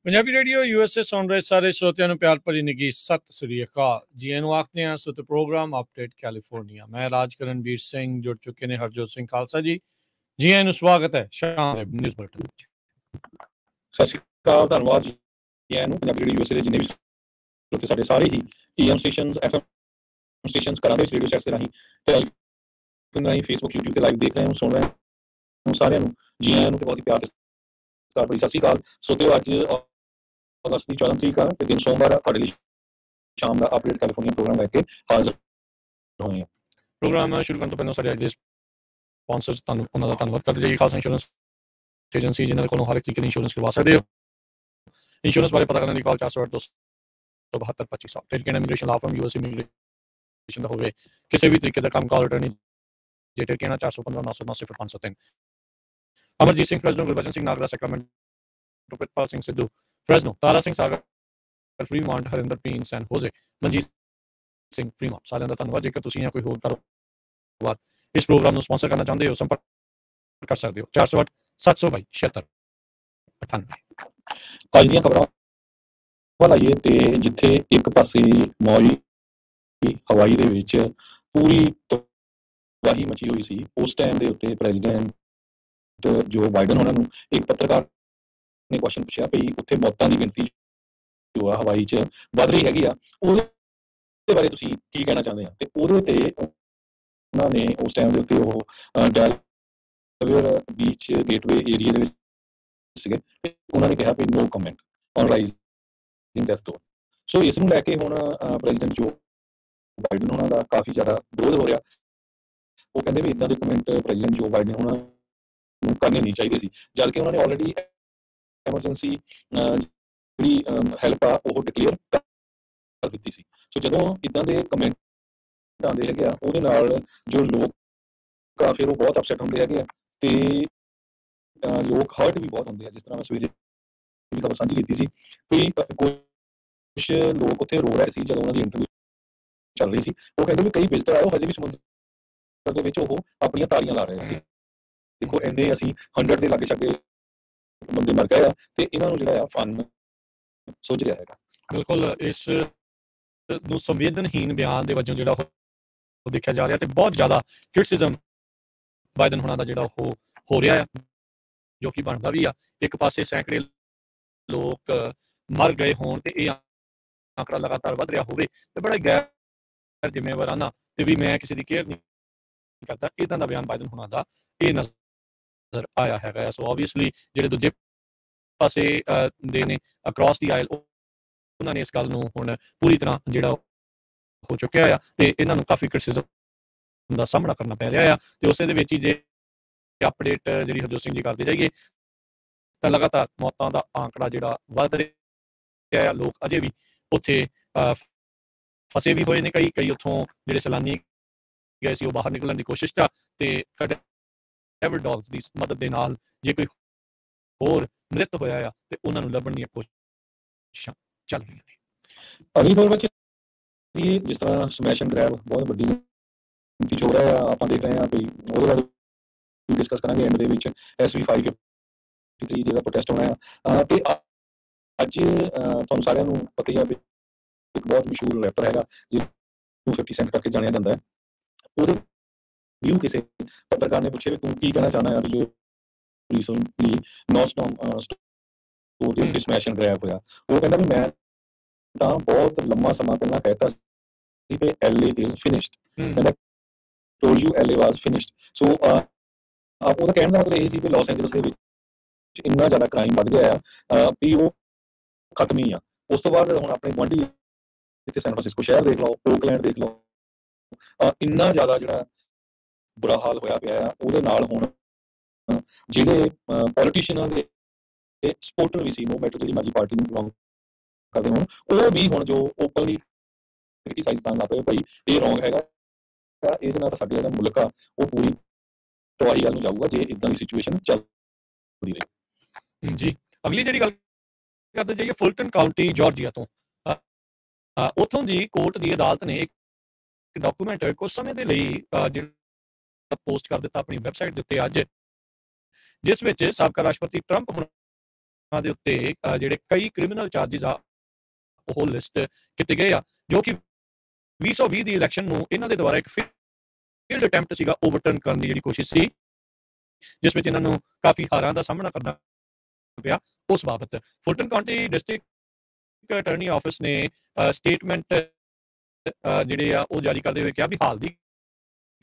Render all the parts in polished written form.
Punjabi radio USA सुन रहे सारे श्रोतियों ਨੂੰ ਪਿਆਰ ਭਰੀ ਨਿੱਘੀ ਸਤਿ ਸ੍ਰੀ ਅਕਾਲ ਜੀ ਇਹਨੂੰ ਆਖਦੇ ਹਾਂ ਸੋ ਤੇ ਪ੍ਰੋਗਰਾਮ ਅਪਡੇਟ ਕੈਲੀਫੋਰਨੀਆ ਮੈਂ ਰਾਜਕਰਨਵੀਰ ਸਿੰਘ ਜੁੜ ਚੁੱਕੇ ਨੇ ਹਰਜੋਤ ਸਿੰਘ ਖਾਲਸਾ ਜੀ ਜੀ ਇਹਨੂੰ ਸਵਾਗਤ ਹੈ ਸ਼ਾਮ ਦੇ ਨਿਊਜ਼ ਬੁਲੇਟਿਨ ਵਿੱਚ ਸਤਿ ਸ਼੍ਰੀ ਅਕਾਲ ਧੰਨਵਾਦ ਜੀ ਇਹਨੂੰ ਪੰਜਾਬੀ ਰੇਡੀਓ यूएसए ਦੇ ਜਿੰਨੇ ਵੀ ਸਰੋਤੇ ਸਾਡੇ ਸਾਰੇ ਹੀ ਏਐਮ ਸਟੇਸ਼ਨਸ ਐਫਐਮ ਸਟੇਸ਼ਨਸ ਕਰਾਂ ਦੇ ਵਿੱਚ ਰੇਡੀਓ ਸੈਟਸ ਦੇ ਰਾਹੀਂ ਟੈਲੀਫੋਨ ਰਾਹੀਂ ਫੇਸਬੁੱਕ ਯੂਟਿਊਬ ਤੇ ਲਾਈਵ ਦੇਖ ਰਹੇ ਹੋ ਸੁਣ ਰਹੇ ਹੋ ਸਾਰਿਆਂ ਨੂੰ ਜੀ ਆਇਆਂ ਨੂੰ ਤੇ ਬਹੁਤ ਹੀ ਪਿਆਰ ਤੇ ਸਤਿਕਾਰ ਭਰੀ ਸਤਿ ਸ਼੍ਰੀ ਅਕਾਲ ਸੋ ਤੇ ਅੱਜ ਅਗਸਤ ਦੀ 14 ਤਰੀਕ ਆ ਤੇ ਦਿਨ ਸੋਮਵਾਰ ਆ ਤੁਹਾਡੇ ਲਈ ਸ਼ਾਮ ਦਾ ਅਪਡੇਟ ਕੈਲੀਫੋਰਨੀਆ ਪ੍ਰੋਗਰਾਮ ਲੈ ਕੇ ਹਾਜ਼ਰ ਹੋਏ ਹਾਂ ਪ੍ਰੋਗਰਾਮ ਸ਼ੁਰੂ ਕਰਨ ਤੋਂ ਪਹਿਲਾਂ ਸਾਡੇ ਅੱਜ ਦੇ ਸਪਾਂਸਰਸ ਤੁਹਾਨੂੰ ਉਹਨਾਂ ਦਾ ਧੰਨਵਾਦ ਕਰਦੇ ਜਾਈਏ ਖਾਲਸਾ ਇੰਸ਼ੋਰੈਂਸ ਏਜੰਸੀ ਜਿਨ੍ਹਾਂ ਦੇ ਕੋਲੋਂ ਹਰ ਇੱਕ ਤਰੀਕੇ ਦੀ ਇੰਸ਼ੋਰੈਂਸ ਕਰਵਾ ਸਕਦੇ ਹੋ ਇੰਸ਼ੋਰੈਂਸ ਬਾਰੇ ਪਤਾ ਕਰਨ ਲਈ ਕਾਲ 408-272-2500 ਟ੍ਰੇਡ ਇਮੀਗ੍ਰੇਸ਼ਨ ਲਾ ਫਰਮ ਯੂਐਸ ਇਮੀਗ੍ਰੇਸ਼ਨ ਦਾ ਹੋਵੇ ਕਿਸੇ ਵੀ ਤਰੀਕੇ ਦਾ ਕੰਮ ਕਾਲ ਰਿਟਰਨੀ ਜੇ ਟ੍ਰੇਡ ਕਹਿਣਾ 415-990-503 ਅਮਰਜੀਤ ਸਿੰਘ ਫਰੈਜ਼ਨੋ ਗੁਰਬਚਨ ਸਿੰਘ ਨਾਗਰਾ ਸੈਕਰਾਮੈਂਟੋ ਪ੍ਰਿਤਪਾਲ ਸਿੰਘ ਸਿੱਧੂ ਫਰੈਜ਼ਨੋ ਤਾਰਾ ਸਿੰਘ ਸਾਗਰ ਫਰੀਮੌਂਟ ਹਰਿੰਦਰ ਪੀਨ ਸੈਨ ਹੋਜ਼ੇ ਮਨਜੀਤ ਸਿੰਘ ਫਰੀਮੌਂਟ ਸਾਰਿਆਂ ਦਾ ਧੰਨਵਾਦ ਜੇਕਰ ਤੁਸੀਂ ਜਾਂ ਕੋਈ ਹੋਰ ਕਾਰੋਬਾਰ ਇਸ ਪ੍ਰੋਗਰਾਮ ਨੂੰ ਸਪਾਂਸਰ ਕਰਨਾ ਚਾਹੁੰਦੇ ਹੋ ਸੰਪਰਕ ਕਰ ਸਕਦੇ ਹੋ 408-722-7698 ਅੱਜ ਦੀਆਂ ਖਬਰਾਂ ਵੱਲ ਆਈਏ ਤੇ ਜਿੱਥੇ ਇੱਕ ਪਾਸੇ ਮੌਜ ਹਵਾਈ ਦੇ ਵਿੱਚ ਪੂਰੀ ਤਬਾਹੀ ਮਚੀ ਹੋਈ ਸੀ ਉਸ ਟਾਈਮ ਦੇ ਉੱਤੇ ਪ੍ਰੈਜ਼ੀਡੈਂਟ ਜੋ ਬਾਈਡਨ ਉਹਨਾਂ ਨੂੰ ਇੱਕ ਪੱਤਰਕਾਰ ਨੇ ਕੁਐਸਚਨ ਪੁੱਛਿਆ ਵੀ ਉੱਥੇ ਮੌਤਾਂ ਦੀ ਗਿਣਤੀ ਜੋ ਆ ਹਵਾਈ 'ਚ ਵੱਧ ਰਹੀ ਹੈਗੀ ਆ ਉਹਦੇ ਬਾਰੇ ਤੁਸੀਂ ਕੀ ਕਹਿਣਾ ਚਾਹੁੰਦੇ ਆ ਤੇ ਉਹਦੇ ਤੇ ਉਹਨਾਂ ਨੇ ਉਸ ਟਾਈਮ ਦੇ ਉੱਤੇ ਉਹ ਡੈਲਵੇਅਰ ਬੀਚ ਗੇਟਵੇ ਏਰੀਆ ਦੇ ਵਿੱਚ ਸੀਗੇ ਤੇ ਉਹਨਾਂ ਨੇ ਕਿਹਾ ਵੀ no comment on rising death toll so ਇਸ ਨੂੰ ਲੈ ਕੇ ਹੁਣ ਪ੍ਰੈਜ਼ੀਡੈਂਟ ਜੋ ਬਾਈਡਨ ਉਹਨਾਂ ਦਾ ਕਾਫੀ ਜ਼ਿਆਦਾ ਵਿਰੋਧ ਹੋ ਰਿਹਾ ਉਹ ਕਹਿੰਦੇ ਵੀ ਇੱਦਾਂ ਦੇ ਕਮੈਂਟ ਪ੍ਰੈਜ਼ੀਡੈਂਟ ਜੋ ਬਾਈਡਨ ਉਹਨਾਂ ਨੂੰ ਕਰਨੇ ਨਹੀਂ ਚਾਹੀਦੇ ਸੀ ਜਦ ਕਿ ਉਹਨਾਂ ਨੇ ਆਲਰੇਡੀ ਐਮਰਜੈਂਸੀ ਜਿਹੜੀ ਹੈਲਪ ਆ ਉਹ ਡਿਕਲੇਅਰ ਕਰ ਦਿੱਤੀ ਸੀ ਸੋ ਜਦੋਂ ਇੱਦਾਂ ਦੇ ਕਮੈਂਟ ਆਉਂਦੇ ਹੈਗੇ ਆ ਉਹਦੇ ਨਾਲ ਜੋ ਲੋਕ ਆ ਫਿਰ ਉਹ ਬਹੁਤ ਅਪਸੈਟ ਹੁੰਦੇ ਹੈਗੇ ਆ ਤੇ ਲੋਕ ਹਰਟ ਵੀ ਬਹੁਤ ਹੁੰਦੇ ਆ ਜਿਸ ਤਰ੍ਹਾਂ ਮੈਂ ਸਵੇਰੇ ਖਬਰ ਸਾਂਝੀ ਕੀਤੀ ਸੀ ਵੀ ਕੁਛ ਲੋਕ ਉੱਥੇ ਰੋ ਰਹੇ ਸੀ ਜਦੋਂ ਉਹਨਾਂ ਦੀ ਇੰਟਰਵਿਊ ਚੱਲ ਰਹੀ ਸੀ ਉਹ ਕਹਿੰਦੇ ਵੀ ਕਈ ਵਿਜ਼ਟਰ ਆਏ ਉਹ ਹਜੇ ਵੀ ਸਮੁੰਦਰ ਦੇ ਵਿੱਚ ਉਹ ਆਪਣੀਆਂ ਤਾਰੀਆਂ ਲਾ ਰਹੇ ਆ ਦੇਖੋ ਇੰਨੇ ਅਸੀਂ 100 ਦੇ ਲਾਗੇ ਛਾਗੇ ਬੰਦੇ ਮਰ ਗਏ ਆ ਤੇ ਇਹਨਾਂ ਨੂੰ ਜਿਹੜਾ ਆ ਫਨ ਸੋਚ ਰਿਹਾ ਹੈਗਾ ਬਿਲਕੁਲ ਇਸ ਨੂੰ ਸੰਵੇਦਨਹੀਨ ਬਿਆਨ ਦੇ ਵਜੋਂ ਜਿਹੜਾ ਉਹ ਦੇਖਿਆ ਜਾ ਰਿਹਾ ਤੇ ਬਹੁਤ ਜ਼ਿਆਦਾ ਕ੍ਰਿਟਿਸਿਜ਼ਮ ਬਾਈਡਨ ਹੋਣਾ ਦਾ ਜਿਹੜਾ ਉਹ ਹੋ ਰਿਹਾ ਆ ਜੋ ਕਿ ਬਣਦਾ ਵੀ ਆ ਇੱਕ ਪਾਸੇ ਸੈਂਕੜੇ ਲੋਕ ਮਰ ਗਏ ਹੋਣ ਤੇ ਇਹ ਆંકੜਾ ਲਗਾਤਾਰ ਵੱਧ ਰਿਹਾ ਹੋਵੇ ਤੇ ਬੜਾ ਗੈਰ ਜ਼ਿੰਮੇਵਾਰਾਨਾ ਤੇ ਵੀ ਮੈਂ ਕਿਸੇ ਦੀ ਕੇਅਰ ਨਹੀਂ ਕਰਦਾ ਇਦਾਂ ਦਾ ਬਿਆਨ ਬਾਈਡਨ ਹੋਣਾ ਦਾ ਇਹ ਨਜ਼ਰ ਆਇਆ ਹੈਗਾ ਸੋ ਆਬਵੀਅਸਲੀ ਜਿਹੜੇ ਦੂਜੇ ਪਾਸੇ ਦੇ ਨੇ ਅਕ੍ਰੋਸ ਦੀ ਆਇਲ ਉਹਨਾਂ ਨੇ ਇਸ ਗੱਲ ਨੂੰ ਹੁਣ ਪੂਰੀ ਤਰ੍ਹਾਂ ਜਿਹੜਾ ਹੋ ਚੁੱਕਿਆ ਆ ਤੇ ਇਹਨਾਂ ਨੂੰ ਕਾਫੀ ਕ੍ਰਿਟਿਸਿਜ਼ਮ ਦਾ ਸਾਹਮਣਾ ਕਰਨਾ ਪੈ ਰਿਹਾ ਆ ਤੇ ਉਸੇ ਦੇ ਵਿੱਚ ਹੀ ਜੇ ਅਪਡੇਟ ਜਿਹੜੀ ਹਰਜੋਤ ਸਿੰਘ ਜੀ ਕਰਦੇ ਜਾਈਏ ਤਾਂ ਲਗਾਤਾਰ ਮੌਤਾਂ ਦਾ ਆંકੜਾ ਜਿਹੜਾ ਵੱਧ ਰਿਹਾ ਆ ਲੋਕ ਅਜੇ ਵੀ ਉੱਥੇ ਫਸੇ ਵੀ ਹੋਏ ਨੇ ਕਈ ਉੱਥੋਂ ਜਿਹੜੇ ਸੈਲਾਨੀ ਗਏ ਸੀ ਉਹ ਬਾਹਰ ਨਿਕਲਣ ਦੀ ਕੋਸ਼ਿਸ਼ ਚ ਤੇ ਡੈਵਿਡ ਡੌਗਸ ਦੀ ਮਦਦ ਦੇ ਨਾਲ ਜੇ ਕੋਈ ਹੋਰ ਮ੍ਰਿਤ ਹੋਇਆ ਆ ਤੇ ਉਹਨਾਂ ਨੂੰ ਲੱਭਣ ਦੀਆਂ ਕੋਸ਼ਿਸ਼ਾਂ ਚੱਲ ਰਹੀਆਂ ਨੇ ਅਗਲੀ ਖਬਰ ਵਿੱਚ ਜਿਸ ਤਰ੍ਹਾਂ ਸਮੈਸ਼ ਐਂਡ ਗ੍ਰੈਬ ਬਹੁਤ ਵੱਡੀ ਗਿਣਤੀ 'ਚ ਹੋ ਰਿਹਾ ਆ ਆਪਾਂ ਦੇਖ ਰਹੇ ਹਾਂ ਵੀ ਉਹਦੇ ਬਾਰੇ ਡਿਸਕਸ ਕਰਾਂਗੇ ਐਂਡ ਦੇ ਵਿੱਚ SV553 ਜਿਹੜਾ ਪ੍ਰੋਟੈਸਟ ਹੋਣਾ ਆ ਤੇ ਅੱਜ ਤੁਹਾਨੂੰ ਸਾਰਿਆਂ ਨੂੰ ਪਤਾ ਹੀ ਆ ਵੀ ਇੱਕ ਬਹੁਤ ਮਸ਼ਹੂਰ ਰੈਪਰ ਹੈਗਾ ਜਿਹਨੂੰ 50 ਸੈਂਟ ਕਰਕੇ ਜਾਣਿਆ ਜਾਂਦਾ ਹੈ ਉਹਦੇ ਵਿਊ ਕਿਸੇ ਪੱਤਰਕਾਰ ਨੇ ਪੁੱਛਿਆ ਵੀ ਤੂੰ ਕੀ ਕਹਿਣਾ ਚਾਹੁੰਦਾ ਆ ਵੀ ਜੋ ਰੀਸੈਂਟਲੀ ਨੌਸਟੋਮ ਸਟੋਰ ਦੇ ਉੱਤੇ ਸਮੈਸ਼ ਐਂਡ ਗ੍ਰੈਬ ਹੋਇਆ ਉਹ ਕਹਿੰਦਾ ਵੀ ਮੈਂ ਤਾਂ ਬਹੁਤ ਲੰਮਾ ਸਮਾਂ ਪਹਿਲਾਂ ਕਹਿਤਾ ਸੀ ਕਿ LA is finished and I told you LA was finished so ਉਹਦਾ ਕਹਿਣ ਦਾ ਮਤਲਬ ਇਹ ਸੀ ਕਿ ਲਾਸ ਐਂਜਲਸ ਦੇ ਵਿੱਚ ਇੰਨਾ ਜ਼ਿਆਦਾ ਕ੍ਰਾਈਮ ਵੱਧ ਗਿਆ ਆ ਵੀ ਉਹ ਖਤਮ ਹੀ ਆ ਉਸ ਤੋਂ ਬਾਅਦ ਹੁਣ ਆਪਣੇ ਗੁਆਂਢੀ ਇੱਥੇ ਸੈਨ ਫਰਾਂਸਿਸਕੋ ਸ਼ਹਿਰ ਦੇਖ ਲਓ ਓਕਲੈਂਡ ਦੇਖ ਲਓ ਇੰਨਾ ਜ਼ਿਆਦਾ ਜਿਹੜਾ ਬੁਰਾ ਹਾਲ ਹੋਇਆ ਪਿਆ ਆ ਉਹਦੇ ਨਾਲ ਹੁਣ ਜਿਹੜੇ ਪੋਲੀਟੀਸ਼ੀਅਨਾਂ ਦੇ ਸਪੋਰਟਰ ਵੀ ਸੀ ਨੋ ਮੈਟਰ ਜਿਹੜੀ ਮਰਜ਼ੀ ਪਾਰਟੀ ਨੂੰ ਬਿਲੋਂਗ ਕਰਦੇ ਹੋਣ ਉਹ ਵੀ ਹੁਣ ਜੋ ਓਪਨਲੀ ਕ੍ਰਿਟੀਸਾਈਜ਼ ਕਰਨ ਲੱਗ ਪਏ ਭਾਈ ਇਹ ਰੋਂਗ ਹੈਗਾ ਇਹਦੇ ਨਾਲ ਤਾਂ ਸਾਡੇ ਜਿਹੜਾ ਮੁਲਕ ਆ ਉਹ ਪੂਰੀ ਤਬਾਹੀ ਵੱਲ ਨੂੰ ਜਾਊਗਾ ਜੇ ਇੱਦਾਂ ਦੀ ਸਿਚੁਏਸ਼ਨ ਚੱਲਦੀ ਰਹੀ ਜੀ ਅਗਲੀ ਜਿਹੜੀ ਗੱਲ ਕਰਦੇ ਜਾਈਏ ਫੁਲਟਨ ਕਾਊਂਟੀ ਜਾਰਜੀਆ ਤੋਂ ਉੱਥੋਂ ਦੀ ਕੋਰਟ ਦੀ ਅਦਾਲਤ ਨੇ ਇੱਕ ਡਾਕੂਮੈਂਟ ਕੁਝ ਸਮੇਂ ਦੇ ਲਈ ਪੋਸਟ ਕਰ ਦਿੱਤਾ ਆਪਣੀ ਵੈਬਸਾਈਟ ਦੇ ਉੱਤੇ ਅੱਜ, ਜਿਸ ਵਿੱਚ ਸਾਬਕਾ ਰਾਸ਼ਟਰਪਤੀ ਟਰੰਪ ਹੁਣਾਂ ਦੇ ਉੱਤੇ ਜਿਹੜੇ ਕਈ ਕ੍ਰਿਮੀਨਲ ਚਾਰਜਿਸ ਆ ਉਹ ਲਿਸਟ ਕੀਤੇ ਗਏ ਆ, ਜੋ ਕਿ 2020 ਦੀ ਇਲੈਕਸ਼ਨ ਨੂੰ ਇਹਨਾਂ ਦੇ ਦੁਆਰਾ ਇੱਕ ਫੇਲਡ ਅਟੈਂਪਟ ਸੀਗਾ ਓਵਰਟਰਨ ਕਰਨ ਦੀ ਜਿਹੜੀ ਕੋਸ਼ਿਸ਼ ਸੀ, ਜਿਸ ਵਿੱਚ ਇਹਨਾਂ ਨੂੰ ਕਾਫੀ ਹਾਰਾਂ ਦਾ ਸਾਹਮਣਾ ਕਰਨਾ ਪਿਆ। ਉਸ ਬਾਬਤ ਫੁਲਟਨ ਕਾਉਂਟੀ ਡਿਸਟ੍ਰਿਕਟ ਅਟਾਰਨੀ ਆਫਿਸ ਨੇ ਸਟੇਟਮੈਂਟ ਜਿਹੜੇ ਆ ਉਹ ਜਾਰੀ ਕਰਦੇ ਹੋਏ ਕਿਹਾ ਵੀ ਹਾਲ ਦੀ